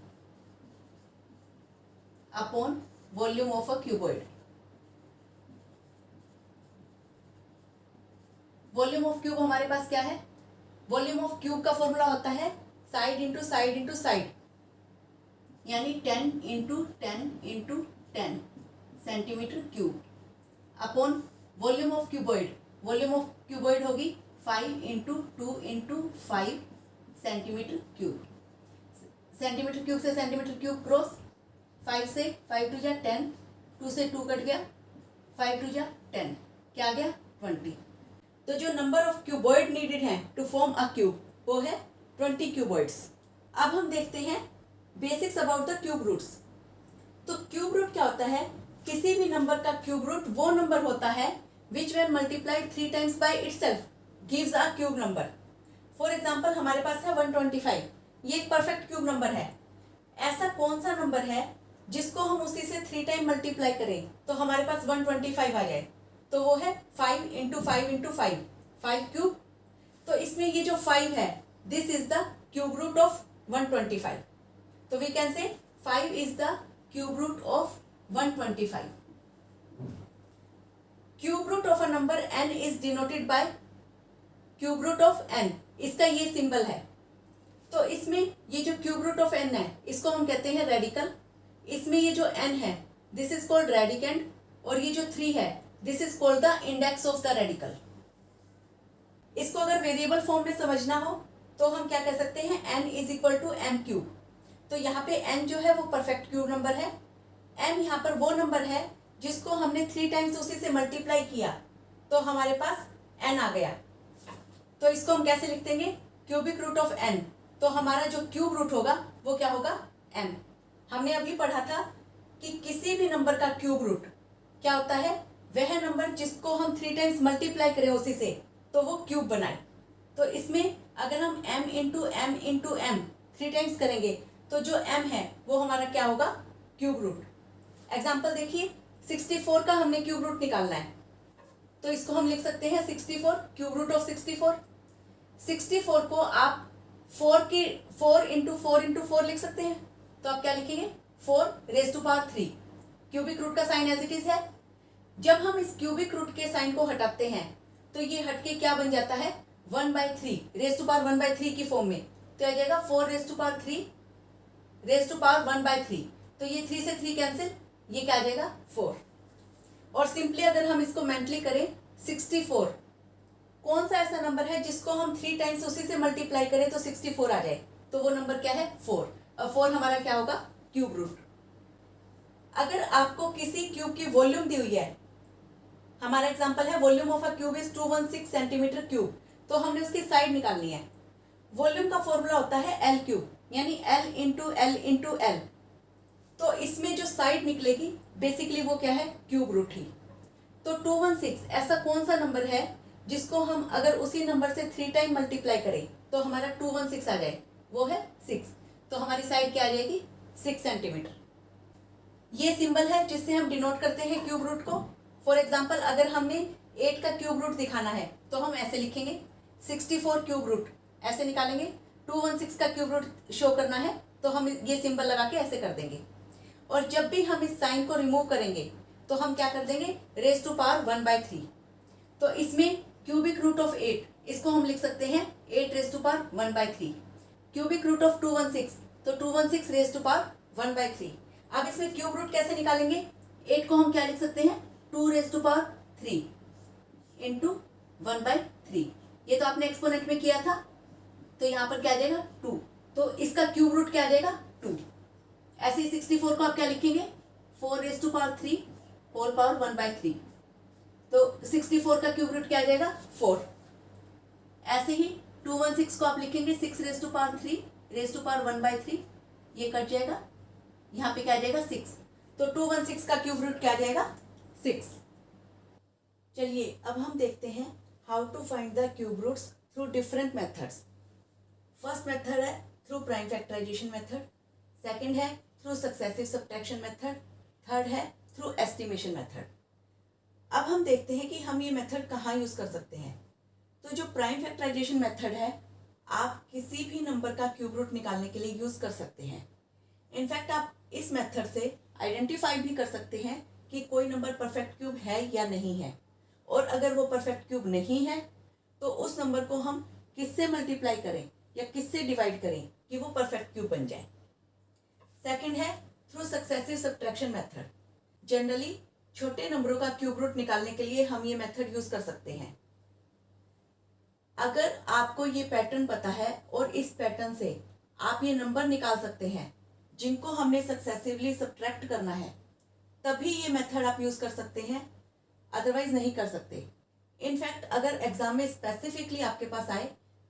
A: upon volume of a cuboid. Volume of cube हमारे पास क्या है, वॉल्यूम ऑफ क्यूब का फॉर्मूला होता है side into side into side, यानी 10 into 10 into 10 centimetre cube upon volume of cuboid. Volume of cuboid होगी 5 into 2 into 5 centimetre cube. Centimetre cube से सेंटीमीटर क्यूब क्रॉस, 5 से 5 टू जा 10, 2 से 2 कट गया, 5 टू जा 10, क्या आ गया 20। तो जो नंबर ऑफ क्यूबॉइड नीडेड है टू फॉर्म अ क्यूब वो है 20 क्यूबॉइड्स। अब हम देखते हैं basics about the cube roots. तो क्यूब रूट क्या होता है, किसी भी नंबर का क्यूब रूट वो नंबर होता है विच when multiplied 3 times by itself gives a cube number. For example हमारे पास है 125, ये एक परफेक्ट क्यूब नंबर है। ऐसा कौन सा नंबर है जिसको हम उसी से 3 टाइम मल्टीप्लाई करें तो हमारे पास 125 आ जाए, तो वो है 5 इंटू 5 इंटू 5, 5 क्यूब। तो इसमें ये जो 5 है this is the cube root of 125। तो we can say 5 is the cube root of 125। Cube root of a number n is denoted by cube root of n, इसका ये सिंबल है। तो इसमें ये जो क्यूब रूट ऑफ n है इसको हम कहते हैं रेडिकल। इसमें ये जो n है दिस इज कॉल्ड रेडिकेंड, और ये जो 3 है this is called the index of the radical. इसको अगर वेरिएबल फॉर्म में समझना हो तो हम क्या कह सकते हैं, n is equal to m cube. तो यहाँ पे n जो है वो परफेक्ट क्यूब नंबर है। m यहाँ पर वो नंबर है जिसको हमने 3 टाइम्स उसी से मल्टीप्लाई किया तो हमारे पास n आ गया। तो इसको हम कैसे लिख देंगे, क्यूबिक रूट ऑफ n। तो हमारा जो क्यूब रूट होगा वो क्या होगा, m। हमने अभी पढ़ा था कि किसी भी नंबर का क्यूब रूट क्या होता है, वह नंबर जिसको हम 3 टाइम्स मल्टीप्लाई करें उसी से तो वो क्यूब बनाए। तो इसमें अगर हम m into m into m 3 times करेंगे तो जो m है वो हमारा क्या होगा, क्यूब रूट। एग्जाम्पल देखिए 64 का हमने क्यूब रूट निकालना है, तो इसको हम लिख सकते हैं 64 क्यूब रूट ऑफ 64। 64 को आप 4 इंटू 4 लिख सकते हैं। तो आप क्या लिखेंगे, 4 raise to power 3। Cubic root का साइन एज इट इज है। जब हम इस क्यूबिक रूट के साइन को हटाते हैं तो ये हटके क्या बन जाता है, 1/3 रेज टू पावर 1/3 की फॉर्म में। तो आ जाएगा 4 raise to power 3 raise to power 1/3। तो ये 3 से 3 कैंसिल, ये क्या आ जाएगा 4। और सिंपली अगर हम इसको मेंटली करें 64 कौन सा ऐसा नंबर है जिसको हम 3 टाइम्स उसी से मल्टीप्लाई करें तो 64 आ जाए, तो वो नंबर क्या है 4। और 4 हमारा क्या होगा, क्यूब रूट। अगर आपको किसी क्यूब की वॉल्यूम दी हुई है, हमारा एग्जांपल है volume of a cube is 216 centimetre cube, तो हमने उसकी साइड निकालनी है। वॉल्यूम का फॉर्मूला होता है एल क्यूब। यानी L into L into L, तो इसमें जो साइड निकलेगी बेसिकली वो क्या है, क्यूब रूट ही। तो 216 ऐसा कौन सा नंबर है जिसको हम अगर उसी नंबर से 3 टाइम मल्टीप्लाई करें तो हमारा 216 आ जाए, वो है 6। तो हमारी साइड क्या आ जाएगी, 6 सेंटीमीटर। ये सिंबल है जिससे हम डिनोट करते हैं क्यूब रूट को। फॉर एग्जाम्पल अगर हमने 8 का क्यूब रूट दिखाना है तो हम ऐसे लिखेंगे, 64 क्यूब रूट ऐसे निकालेंगे। 216 का क्यूब रूट शो करना है तो हम ये सिंबल लगा के ऐसे कर देंगे। और जब भी हम इस साइन को रिमूव करेंगे तो हम क्या कर देंगे, रेज टू पावर 1/3। तो इसमें क्यूबिक रूट ऑफ 8, इसको हम लिख सकते हैं 8 raise to power 1/3। Cubic root of 216, तो 216 रेज टू पावर 1/3। अब इसमें क्यूब रूट कैसे निकालेंगे, 8 को हम क्या लिख सकते हैं, 2 रेज टू पावर 3 इंटू 1/3। ये तो आपने एक्सपोनेंट में किया था, तो यहाँ पर क्या आ जाएगा 2, तो इसका क्यूब रूट क्या आ जाएगा 2। ऐसे ही 64 को आप क्या लिखेंगे, 4 raise to power 3 whole power 1/3, तो 64 का क्यूब रूट क्या आ जाएगा 4। ऐसे ही 216 को आप लिखेंगे 6 raise to power 3 raise to power 1/3, ये कट जाएगा, यहाँ पे क्या आ जाएगा 6। तो 216 का क्यूब रूट क्या आ जाएगा 6। चलिए अब हम देखते हैं how to find the cube roots through different methods. First method है through prime factorisation method, second है through successive subtraction method, third है थ्रू एस्टिमेशन मेथड। अब हम देखते हैं कि हम ये मेथड कहाँ यूज़ कर सकते हैं। तो जो प्राइम फैक्टराइजेशन मेथड है, आप किसी भी नंबर का क्यूब रूट निकालने के लिए यूज़ कर सकते हैं। इनफैक्ट आप इस मेथड से आइडेंटिफाई भी कर सकते हैं कि कोई नंबर परफेक्ट क्यूब है या नहीं है, और अगर वो परफेक्ट क्यूब नहीं है तो उस नंबर को हम किससे मल्टीप्लाई करें या किससे डिवाइड करें कि वो परफेक्ट क्यूब बन जाए। सेकंड है through successive subtraction method. Generally छोटे नंबरों का क्यूब रूट निकालने के लिए हम ये मेथड यूज कर सकते हैं। अगर आपको ये पैटर्न पता है और इस पैटर्न से आप ये नंबर निकाल सकते हैं जिनको हमने सक्सेसिवली सब्ट्रैक्ट करना है, तभी ये मेथड आप यूज कर सकते हैं, अदरवाइज नहीं कर सकते। इनफैक्ट अगर एग्जाम में स्पेसिफिकली आपके पास आए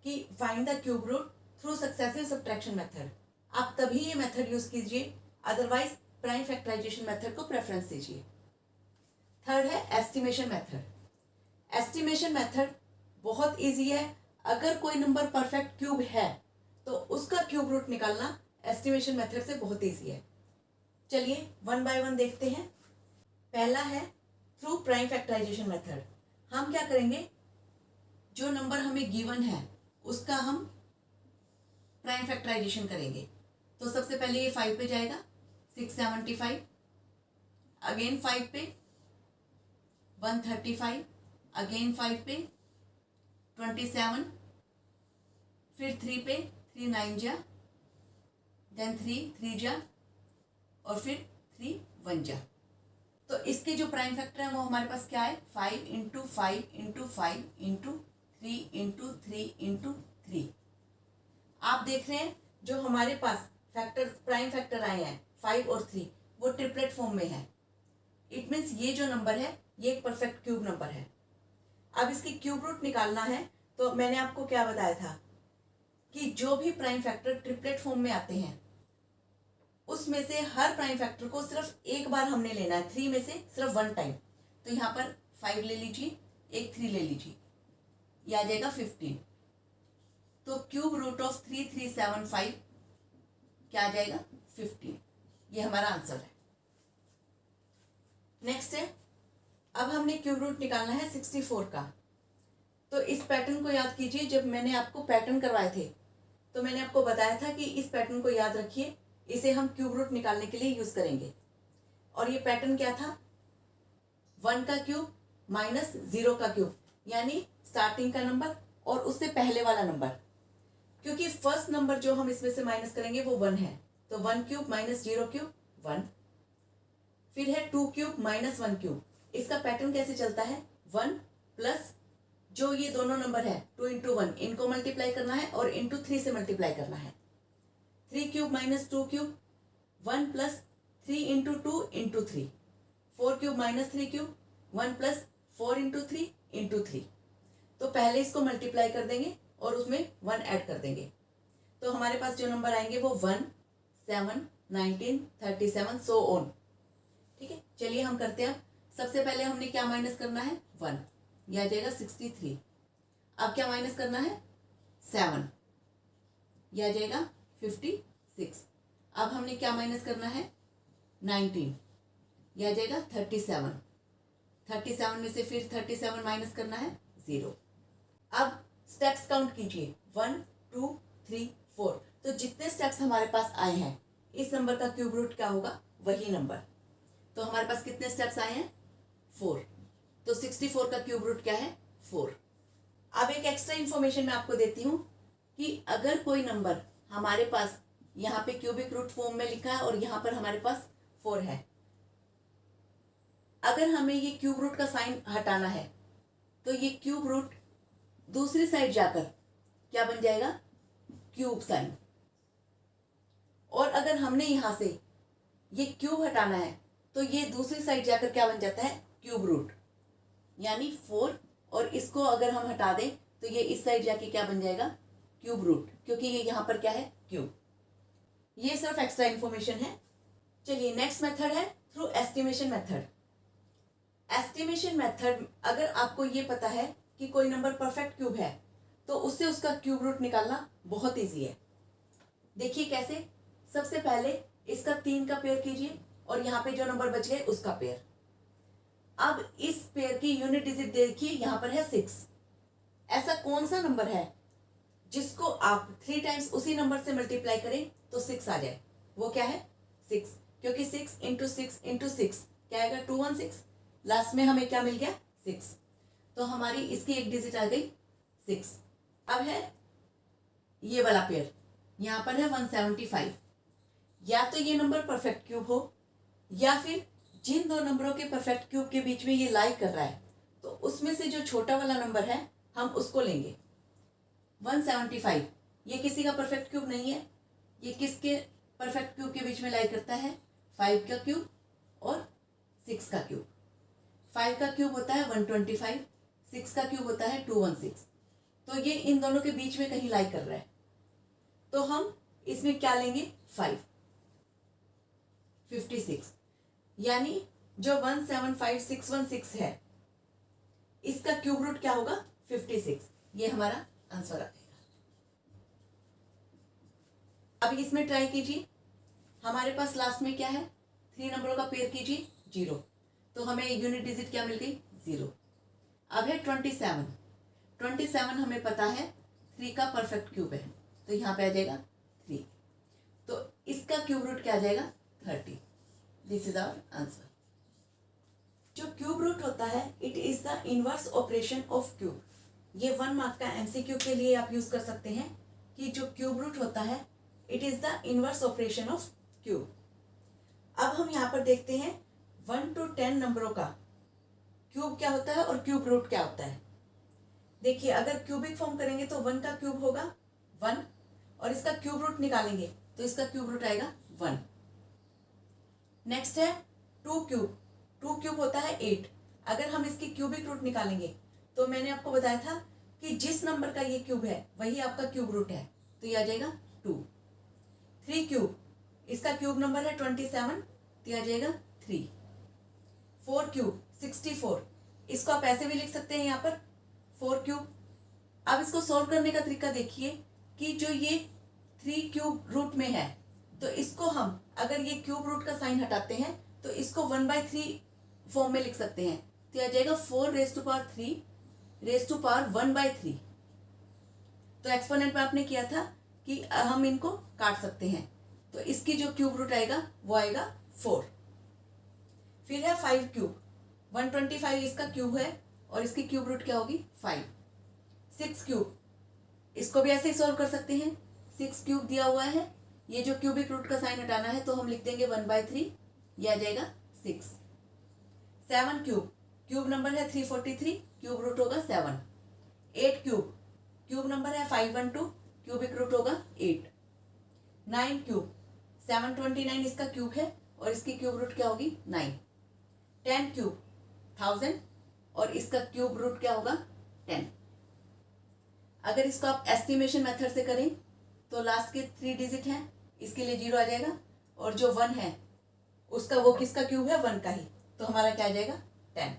A: कि find the cube root through successive subtraction method, आप तभी ये मेथड यूज कीजिए, अदरवाइज प्राइम फैक्टराइजेशन मेथड को प्रेफरेंस दीजिए। थर्ड है एस्टिमेशन मेथड। एस्टिमेशन मेथड बहुत इजी है। अगर कोई नंबर परफेक्ट क्यूब है तो उसका क्यूब रूट निकालना एस्टिमेशन मेथड से बहुत इजी है। चलिए वन बाय वन देखते हैं। पहला है थ्रू प्राइम फैक्टराइजेशन मेथड। हम क्या करेंगे, जो नंबर हमें गिवन है उसका हम प्राइम फैक्टराइजेशन करेंगे। तो सबसे पहले ये 5 पे जाएगा, 675, अगेन 5 पे 135, अगेन 5 पे 27, फिर 3 पे 3 9 जा, देन 3 जा, और फिर 3 1 जा। तो इसके जो प्राइम फैक्टर है वो हमारे पास क्या है, 5 into 5 into 5 into 3 into 3 into 3। आप देख रहे हैं जो हमारे पास फैक्टर प्राइम फैक्टर आए हैं 5 और 3, वो ट्रिपलेट फॉर्म में है। इट मीन्स ये जो नंबर है ये एक परफेक्ट क्यूब नंबर है। अब इसकी क्यूब रूट निकालना है तो मैंने आपको क्या बताया था कि जो भी प्राइम फैक्टर ट्रिपलेट फॉर्म में आते हैं उसमें से हर प्राइम फैक्टर को सिर्फ एक बार हमने लेना है, 3 में से सिर्फ 1 टाइम। तो यहाँ पर 5 ले लीजिए, एक 3 ले लीजिए, ये आ जाएगा 15। तो क्यूब रूट ऑफ 3375 क्या आ जाएगा 15। ये हमारा आंसर है। नेक्स्ट है, अब हमने क्यूब रूट निकालना है 64 का। तो इस पैटर्न को याद कीजिए, जब मैंने आपको पैटर्न करवाए थे तो मैंने आपको बताया था कि इस पैटर्न को याद रखिए, इसे हम क्यूब रूट निकालने के लिए यूज करेंगे। और ये पैटर्न क्या था, 1 का क्यूब माइनस 0 का क्यूब, यानी स्टार्टिंग का नंबर और उससे पहले वाला नंबर। क्योंकि फर्स्ट नंबर जो हम इसमें से माइनस करेंगे वो 1 है, तो 1 क्यूब माइनस 0 क्यूब 1। फिर है 2 क्यूब माइनस 1 क्यूब। इसका पैटर्न कैसे चलता है, 1 प्लस जो ये दोनों नंबर है 2 इंटू 1, इनको मल्टीप्लाई करना है और इंटू 3 से मल्टीप्लाई करना है। 3 cube minus 2 cube 1 plus 3 into 2 into 3। 4 cube minus 3 cube 1 plus 4 into 3 into 3। तो पहले इसको मल्टीप्लाई कर देंगे और उसमें 1 ऐड कर देंगे। तो हमारे पास जो नंबर आएंगे वो 1, 7, 19, 37 सो ऑन। ठीक है, चलिए हम करते हैं। सबसे पहले हमने क्या माइनस करना है, 1, यह आ जाएगा 63। अब क्या माइनस करना है, 7, यह आ जाएगा 56। अब हमने क्या माइनस करना है, 19, यह आ जाएगा 37। 37 में से फिर 37 माइनस करना है, 0। अब स्टेप्स काउंट कीजिए, 1, 2, 3, 4। तो जितने स्टेप्स हमारे पास आए हैं, इस नंबर का क्यूब रूट क्या होगा, वही नंबर। तो हमारे पास कितने स्टेप्स आए हैं, 4। तो 64 का क्यूब रूट क्या है, 4। अब एक एक्स्ट्रा इंफॉर्मेशन मैं आपको देती हूँ कि अगर कोई नंबर हमारे पास यहाँ पे क्यूबिक रूट फॉर्म में लिखा है और यहाँ पर हमारे पास 4 है, अगर हमें ये क्यूब रूट का साइन हटाना है तो ये क्यूब रूट दूसरी साइड जाकर क्या बन जाएगा, क्यूब साइन। और अगर हमने यहां से ये क्यूब हटाना है तो ये दूसरी साइड जाकर क्या बन जाता है, क्यूब रूट, यानी 4। और इसको अगर हम हटा दें तो ये इस साइड जाके क्या बन जाएगा, क्यूब रूट, क्योंकि ये यहां पर क्या है, क्यूब। ये सिर्फ एक्स्ट्रा इंफॉर्मेशन है। चलिए नेक्स्ट मेथड है through estimation method. Estimation method, अगर आपको ये पता है कि कोई नंबर परफेक्ट क्यूब है तो उससे उसका क्यूब रूट निकालना बहुत इजी है। देखिए कैसे। सबसे पहले इसका 3 का पेयर कीजिए और यहाँ पे जो नंबर बच गए उसका पेयर। अब इस पेयर की यूनिट डिजिट देखिए, यहाँ पर है 6। ऐसा कौन सा नंबर है जिसको आप 3 टाइम्स उसी नंबर से मल्टीप्लाई करें तो 6 आ जाए, वो क्या है, 6। क्योंकि 6 इंटू 6 इंटू 6 क्या आएगा, 216। लास्ट में हमें क्या मिल गया, 6। तो हमारी इसकी एक डिजिट आ गई 6। अब है ये वाला पेयर, यहाँ पर है 175। या तो ये नंबर परफेक्ट क्यूब हो, या फिर जिन दो नंबरों के परफेक्ट क्यूब के बीच में ये लाई कर रहा है तो उसमें से जो छोटा वाला नंबर है हम उसको लेंगे। 175 ये किसी का परफेक्ट क्यूब नहीं है, ये किसके परफेक्ट क्यूब के बीच में लाई करता है, 5 का क्यूब और 6 का क्यूब। 5 का क्यूब होता है 125, 6 का क्यूब होता है 216। तो ये इन दोनों के बीच में कहीं लाई कर रहा है, तो हम इसमें क्या लेंगे, 5, 56। यानी जो 175616 है इसका क्यूब रूट क्या होगा, 56। ये हमारा आंसर आ जाएगा। अब इसमें ट्राई कीजिए। हमारे पास लास्ट में क्या है, 3 नंबरों का पेयर कीजिए, 0। तो हमें यूनिट डिजिट क्या मिल गई, 0। अब है 27। 27 हमें पता है 3 का परफेक्ट क्यूब है, तो यहाँ पे आ जाएगा 3। तो इसका क्यूब रूट क्या आ जाएगा, 30। This is our answer. जो क्यूब रूट होता है it is the inverse operation of cube. ये 1 मार्क का एमसीक्यू के लिए आप यूज कर सकते हैं कि जो क्यूब रूट होता है it is the inverse operation of cube. अब हम यहाँ पर देखते हैं 1 to 10 नंबरों का क्यूब क्या होता है और क्यूब रूट क्या होता है। देखिए अगर क्यूबिक फॉर्म करेंगे तो 1 का क्यूब होगा 1 और इसका क्यूब रूट निकालेंगे तो इसका क्यूब रूट आएगा 1। नेक्स्ट है 2 क्यूब। 2 क्यूब होता है 8। अगर हम इसकी क्यूबिक रूट निकालेंगे तो मैंने आपको बताया था कि जिस नंबर का ये क्यूब है वही आपका क्यूब रूट है, तो ये आ जाएगा 2। 3 क्यूब, इसका क्यूब नंबर है 27, तो ये आ जाएगा 3। 4 क्यूब 64, इसको आप ऐसे भी लिख सकते हैं यहाँ पर 4 क्यूब। अब इसको सॉल्व करने का तरीका देखिए कि जो ये 3 क्यूब रूट में है तो इसको हम अगर ये क्यूब रूट का साइन हटाते हैं तो इसको 1/3 फॉर्म में लिख सकते हैं, तो आ जाएगा 4 raised to power 3 raised to power 1/3। तो एक्सपोनेंट में आपने किया था कि हम इनको काट सकते हैं, तो इसकी जो क्यूब रूट आएगा वो आएगा 4। फिर है 5 क्यूब। 125 इसका क्यूब है और इसकी क्यूब रूट क्या होगी, 5। 6 क्यूब, इसको भी ऐसे ही सॉल्व कर सकते हैं। 6 क्यूब दिया हुआ है, ये जो क्यूबिक रूट का साइन हटाना है तो हम लिख देंगे 1/3, ये आ जाएगा 6। 7 क्यूब, क्यूब नंबर है 343, क्यूब रूट होगा 7। 8 क्यूब, क्यूब नंबर है 512, क्यूबिक रूट होगा 8। 9 क्यूब, 729 इसका क्यूब है और इसकी क्यूब रूट क्या होगी, 9। 10 क्यूब 1000 और इसका क्यूब रूट क्या होगा, 10। अगर इसको आप एस्टिमेशन मेथड से करें तो लास्ट के 3 डिजिट हैं, इसके लिए 0 आ जाएगा, और जो 1 है उसका वो किसका क्यूब है, 1 का ही, तो हमारा क्या आ जाएगा 10।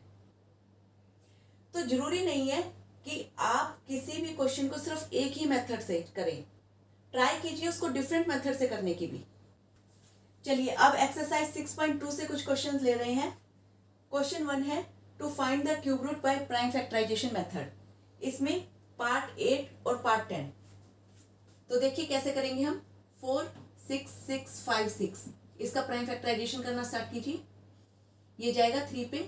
A: तो जरूरी नहीं है कि आप किसी भी क्वेश्चन को सिर्फ एक ही मेथड से करें, ट्राई कीजिए उसको डिफरेंट मेथड से करने की भी। चलिए अब एक्सरसाइज 6.2 से कुछ क्वेश्चंस ले रहे हैं। क्वेश्चन 1 है to find the cube root by prime factorisation method. इसमें पार्ट 8 और पार्ट 10। तो देखिए कैसे करेंगे हम। 4 6 6 5 6 इसका प्राइम फैक्टराइजेशन करना स्टार्ट कीजिए। ये जाएगा 3 पे,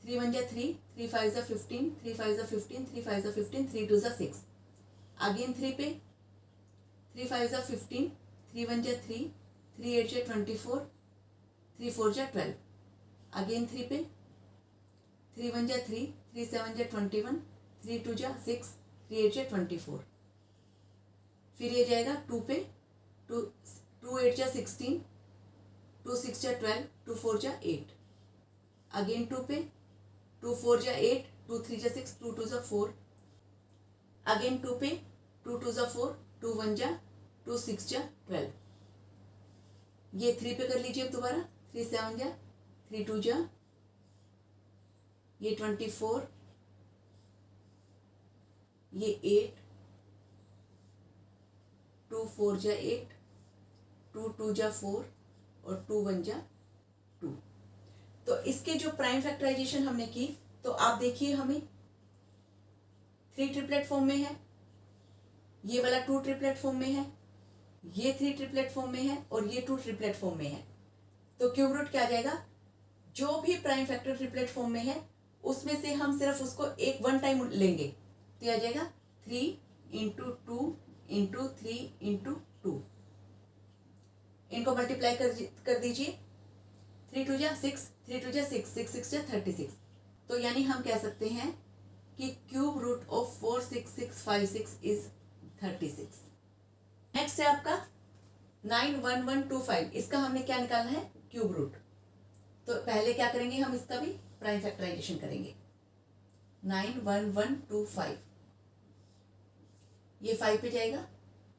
A: 3 1 जा 3, 3 5 जा 15, 3 5 जा 15, 3 5 जा 15, 3 2 जा 6। अगेन 3 पे, 3 5 जा 15, 3 1 जा 3, 3 8 जा 24, 3 4 जा 12। अगेन 3 पे, 3 1 जा 3, 3 7 जा 21, 3 2 जा 6, 3 8 जा 24। फिर ये जाएगा 2 पे, 2 8 जा 16, 2 6 जा 12, 2 4 जा 8। अगेन 2 पे, 2 4 जा 8, 2 3 जा 6, 2 2 जा 4। अगेन 2 पे, 2 2 जा 4, 2 1 जा 2 6 जा 12। ये 3 पे कर लीजिए अब दोबारा। 3 7 जा, 3 2 जा, ये 24, ये 8, 2 4 जा 8, 2 2 जा 4 और 2 1 जा 2। तो इसके जो प्राइम फैक्टराइजेशन हमने की, तो आप देखिए हमें 3 ट्रिपलेट फॉर्म में है, ये वाला 2 ट्रिपलेट फॉर्म में है, ये 3 ट्रिपलेट फॉर्म में है और ये 2 ट्रिपलेट फॉर्म में है। तो क्यूब रूट क्या आ जाएगा, जो भी प्राइम फैक्टर ट्रिपलेट फॉर्म में है उसमें से हम सिर्फ उसको एक 1 टाइम लेंगे, तो ये आ जाएगा 3 इंटू 2 इंटू 3 इंटू 2। इनको मल्टीप्लाई कर दीजिए। 3 2 जा 6, 3 2 जा 6, 6 6 जा 36। तो यानी हम कह सकते हैं कि cube root of 4 6 6 5 6 is 36। Next है आपका 9 1 1 2 5। इसका हमने क्या निकालना है, क्यूब रूट। तो पहले क्या करेंगे, हम इसका भी प्राइम फैक्टराइजेशन करेंगे। 9 1 1 2 5, ये 5 पे जाएगा।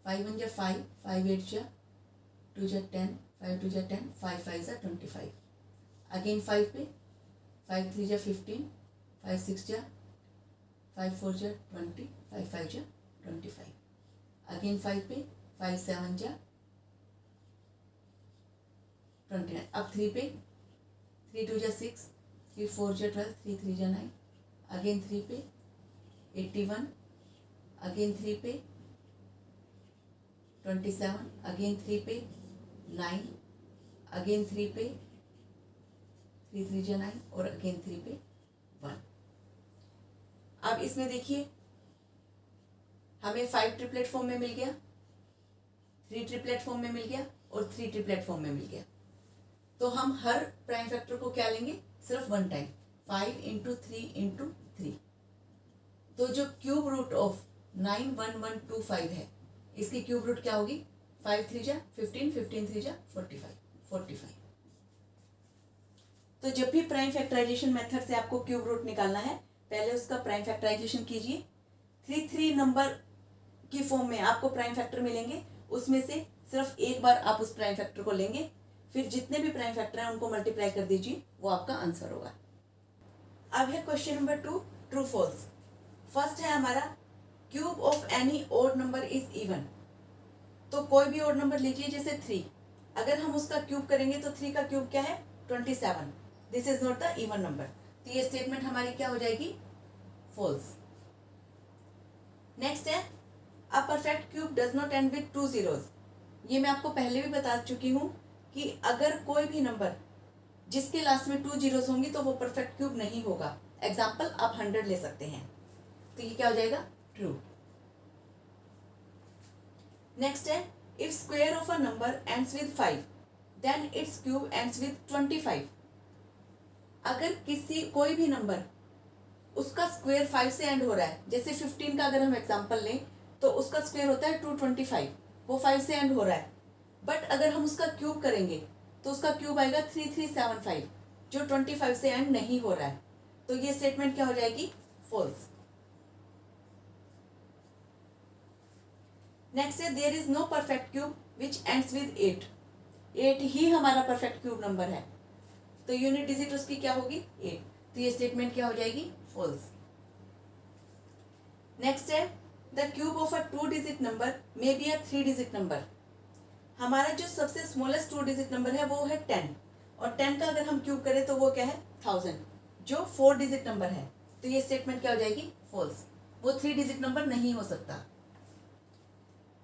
A: 5 1 जा 5, 5 8 जा 2 जा 10, 5 2 जा 10, 5 5 जा 25। अगेन 5 पे, 5 3 जा 15, 5 6 जा, 5 4 जा 20, 5 5 जा 25। अगेन 5 पे, 5 7 जा 29। अब 3 पे, 3 2 जा 6, 3 4 जा 12, 3 3 जा 9। अगेन 3 पे 81। अगेन 3 पे 27। अगेन 3 पे 9। अगेन 3 पे 3 3 जा 9 और अगेन 3 पे 1। अब इसमें देखिए हमें 5 ट्रिपलेट फॉर्म में मिल गया, 3 ट्रिपलेट फॉर्म में मिल गया और 3 ट्रिपलेट फॉर्म में मिल गया। तो हम हर प्राइम फैक्टर को क्या लेंगे, सिर्फ 1 टाइम। 5 into 3 into 3। तो जो क्यूब रूट ऑफ 9 1 1 2 5 है, इसकी क्यूब रूट क्या होगी, 5 3 जा 15, 15 3 जा 45। तो जब भी प्राइम फैक्टराइजेशन मेथड से आपको क्यूब रूट निकालना है, पहले उसका प्राइम फैक्टराइजेशन कीजिए। 3 3 नंबर की फॉर्म में आपको प्राइम फैक्टर मिलेंगे, उसमें से सिर्फ एक बार आप उस प्राइम फैक्टर को लेंगे, फिर जितने भी प्राइम फैक्टर हैं उनको मल्टीप्लाई कर दीजिए, वो आपका आंसर होगा। अब है question number 2, true false. First है हमारा cube of any odd number is even. तो कोई भी ओड नंबर लीजिए, जैसे 3, अगर हम उसका क्यूब करेंगे तो 3 का क्यूब क्या है, 27। This is not the even number. तो ये स्टेटमेंट हमारी क्या हो जाएगी, फॉल्स। नेक्स्ट है अ perfect cube does not and with 2 zeros। ये मैं आपको पहले भी बता चुकी हूँ कि अगर कोई भी नंबर जिसके लास्ट में 2 zeros होंगी तो वो परफेक्ट क्यूब नहीं होगा। एग्जाम्पल आप 100 ले सकते हैं, तो ये क्या हो जाएगा, ट्रू। नेक्स्ट है if square of a number ends with 5 then its cube ends with 25। अगर कोई भी नंबर उसका स्क्वायर 5 से एंड हो रहा है, जैसे 15 का अगर हम एग्जांपल लें तो उसका स्क्वायर होता है 225, वो 5 से एंड हो रहा है। बट अगर हम उसका क्यूब करेंगे तो उसका क्यूब आएगा 3375, जो 25 से एंड नहीं हो रहा है। तो ये स्टेटमेंट क्या हो जाएगी, फॉल्स। नेक्स्ट है there is no perfect cube which ends with 8। 8 ही हमारा परफेक्ट क्यूब नंबर है, तो यूनिट डिजिट उसकी क्या होगी 8, तो ये स्टेटमेंट क्या हो जाएगी फॉल्स। नेक्स्ट है the cube of a 2 digit number may be a 3 digit number. हमारा जो सबसे स्मॉलेस्ट 2 डिजिट नंबर है वो है 10, और 10 का अगर हम क्यूब करें तो वो क्या है 1000, जो 4 डिजिट नंबर है, तो ये स्टेटमेंट क्या हो जाएगी फॉल्स, वो 3 डिजिट नंबर नहीं हो सकता।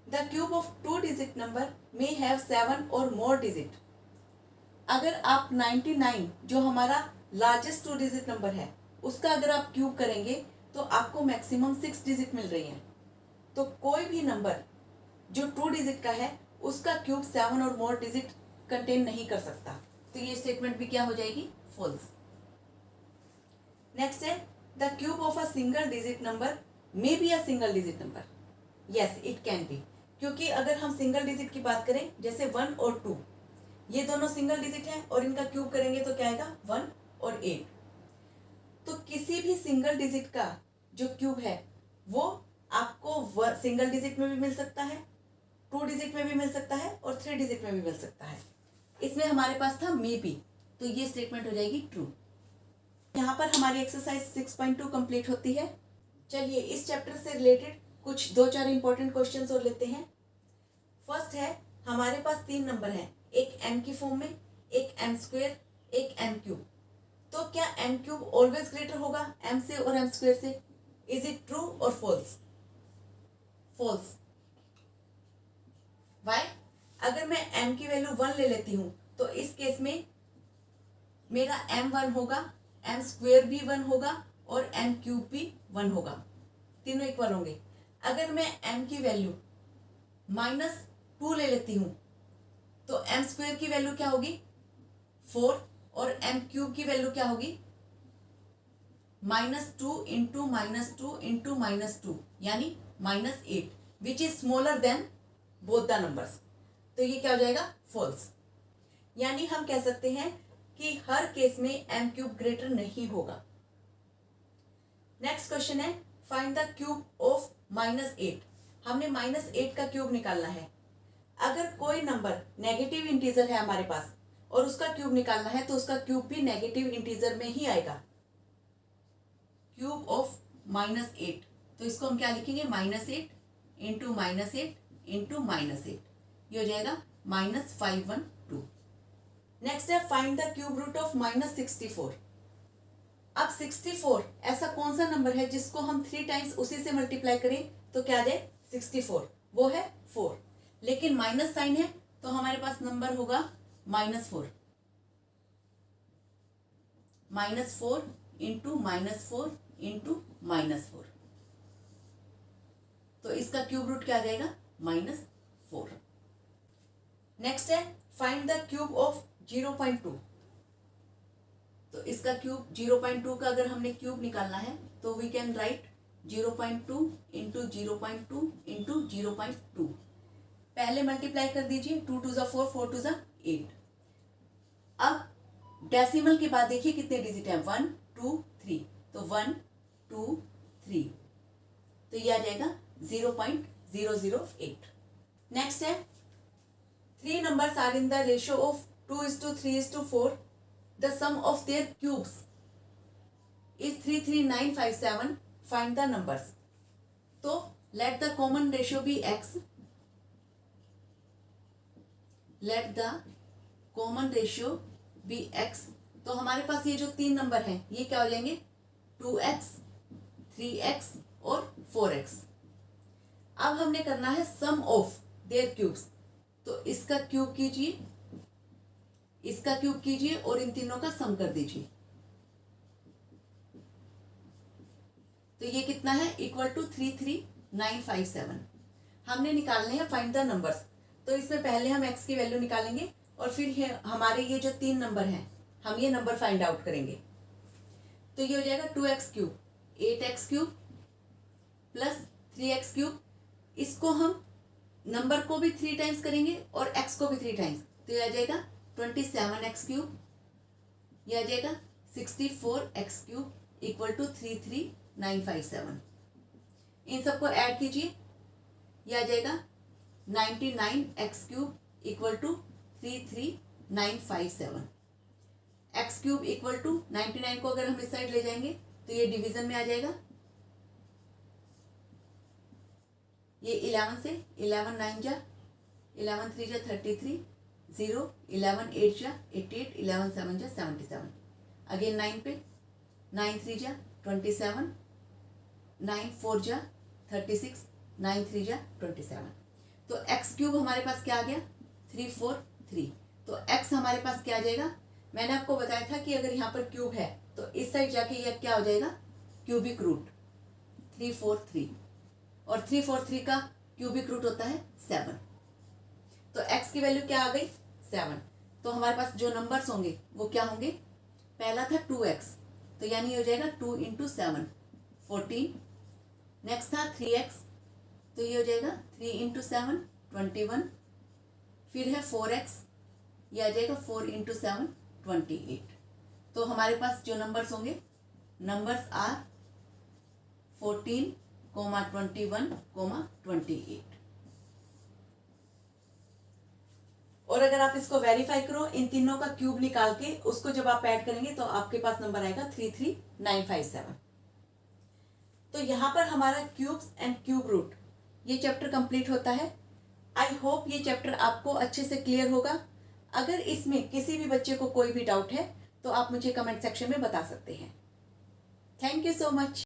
A: The cube of 2 digit number may have 7 और मोर डिजिट। अगर आप 99 जो हमारा लार्जेस्ट 2 डिजिट नंबर है उसका अगर आप क्यूब करेंगे तो आपको मैक्सिमम 6 डिजिट मिल रही हैं, तो कोई भी नंबर जो 2 डिजिट का है उसका क्यूब 7 और मोर डिजिट कंटेन नहीं कर सकता, तो ये स्टेटमेंट भी क्या हो जाएगी फॉल्स। नेक्स्ट है the cube of a single digit number may be a single digit number. Yes it can be, क्योंकि अगर हम सिंगल डिजिट की बात करें जैसे 1 और 2, ये दोनों सिंगल डिजिट हैं और इनका क्यूब करेंगे तो क्या आएगा 1 और 8, तो किसी भी सिंगल डिजिट का जो क्यूब है वो आपको सिंगल डिजिट में भी मिल सकता है, 2 डिजिट में भी मिल सकता है और 3 डिजिट में भी मिल सकता है। इसमें हमारे पास था मे बी, तो ये स्टेटमेंट हो जाएगी ट्रू। यहाँ पर हमारी एक्सरसाइज 6.2 कंप्लीट होती है। चलिए इस चैप्टर से रिलेटेड कुछ 2-4 इंपॉर्टेंट क्वेश्चंस और लेते हैं। फर्स्ट है हमारे पास 3 नंबर हैं, एक m की फॉर्म में, एक m स्क्वेयर, एक m क्यूब। तो क्या m क्यूब ऑलवेज ग्रेटर होगा m से और m स्क्वेयर से? इज इट ट्रू और फॉल्स? फॉल्स। वाई? अगर मैं m की वैल्यू 1 ले लेती हूं तो इस केस में मेरा m 1 होगा, m स्क्वेयर भी 1 होगा और m क्यूब भी 1 होगा, तीनों इक्वल होंगे। अगर मैं m की वैल्यू -2 ले लेती हूं तो m स्क्वेयर की वैल्यू क्या होगी 4 और m क्यूब की वैल्यू क्या होगी -2 इंटू -2 इंटू -2 यानी -8, which is smaller than both the numbers, तो ये क्या हो जाएगा फॉल्स। यानी हम कह सकते हैं कि हर केस में m क्यूब ग्रेटर नहीं होगा। नेक्स्ट क्वेश्चन है फाइंड द क्यूब ऑफ -8। हमने -8 का क्यूब निकालना है। अगर कोई नंबर नेगेटिव इंटीजर है हमारे पास और उसका क्यूब निकालना है तो उसका क्यूब भी नेगेटिव इंटीजर में ही आएगा। क्यूब ऑफ -8, तो इसको हम क्या लिखेंगे -8 इंटू -8 इंटू -8, ये हो जाएगा -512। नेक्स्ट है find the cube root of -64। अब 64 ऐसा कौन सा नंबर है जिसको हम 3 टाइम्स उसी से मल्टीप्लाई करें तो क्या आ जाए 64, वो है 4, लेकिन माइनस साइन है तो हमारे पास नंबर होगा -4, -4 इंटू -4 इंटू -4, तो इसका क्यूब रूट क्या आ जाएगा -4। नेक्स्ट है फाइंड द क्यूब ऑफ 0.2। तो इसका क्यूब 0.2 का अगर हमने क्यूब निकालना है तो we can write 0.2 into 0.2 into 0.2। पहले मल्टीप्लाई कर दीजिए, 2 2 ज़ा 4, 4 2 ज़ा 8। अब डेसिमल के बाद देखिए कितने डिजिट हैं 1 2 3, तो 1 2 3, तो ये आ जाएगा 0.008। नेक्स्ट है 3 numbers are in the ratio of 2:3:4. The sum of their cubes is 33957. Find the numbers. तो let the common ratio be x. Let the common ratio be x. तो हमारे पास ये जो 3 नंबर हैं ये क्या हो जाएंगे 2x, 3x और 4x। अब हमने करना है सम ऑफ देयर क्यूब्स, तो इसका क्यूब कीजिए, इसका क्यूब कीजिए और इन तीनों का सम कर दीजिए, तो ये कितना है इक्वल टू 33957। हमने निकालने हैं फाइंड द नंबर्स, तो इसमें पहले हम x की वैल्यू निकालेंगे और फिर हमारे ये जो 3 नंबर हैं हम ये नंबर फाइंड आउट करेंगे। तो ये हो जाएगा 2x cube, 8x cube plus 3x cube. इसको हम नंबर को भी 3 टाइम्स करेंगे और x को भी 3 टाइम्स, तो ये आ जाएगा 27x क्यूब, ये आ जाएगा 64x क्यूब इक्वल टू 33957। इन सबको ऐड कीजिए, ये आ जाएगा 99x cube equal to 33957। X cube equal to 99 को अगर हम इस साइड ले जाएंगे तो ये डिवीजन में आ जाएगा। ये 11 से 11 9 जा 11 3 जा 33, 0 11 8 जा 88, 11 7 जा 77। अगेन 9 पे 9 3 जा 27, 9 4 जा 36, 9 3 जा 27। तो एक्स क्यूब हमारे पास क्या आ गया 343। तो एक्स हमारे पास क्या आ जाएगा, मैंने आपको बताया था कि अगर यहाँ पर क्यूब है तो इस साइड जाके यह क्या हो जाएगा क्यूबिक रूट 343, और 343 का क्यूबिक रूट होता है 7। तो x की वैल्यू क्या आ गई 7। तो हमारे पास जो नंबर्स होंगे वो क्या होंगे, पहला था 2x, तो यानी हो जाएगा 2 इंटू 7 14। नेक्स्ट था 3x, तो ये हो जाएगा 3 इंटू 7 21। फिर है 4x, ये आ जाएगा 4 इंटू 7 28। तो हमारे पास जो नंबर्स होंगे, नंबर्स आर 14, 21, 28। और अगर आप इसको वेरीफाई करो, इन तीनों का क्यूब निकाल के उसको जब आप ऐड करेंगे तो आपके पास नंबर आएगा 33957। तो यहाँ पर हमारा क्यूब्स एंड क्यूब रूट ये चैप्टर कंप्लीट होता है। आई होप ये चैप्टर आपको अच्छे से क्लियर होगा। अगर इसमें किसी भी बच्चे को कोई भी डाउट है तो आप मुझे कमेंट सेक्शन में बता सकते हैं। Thank you so much.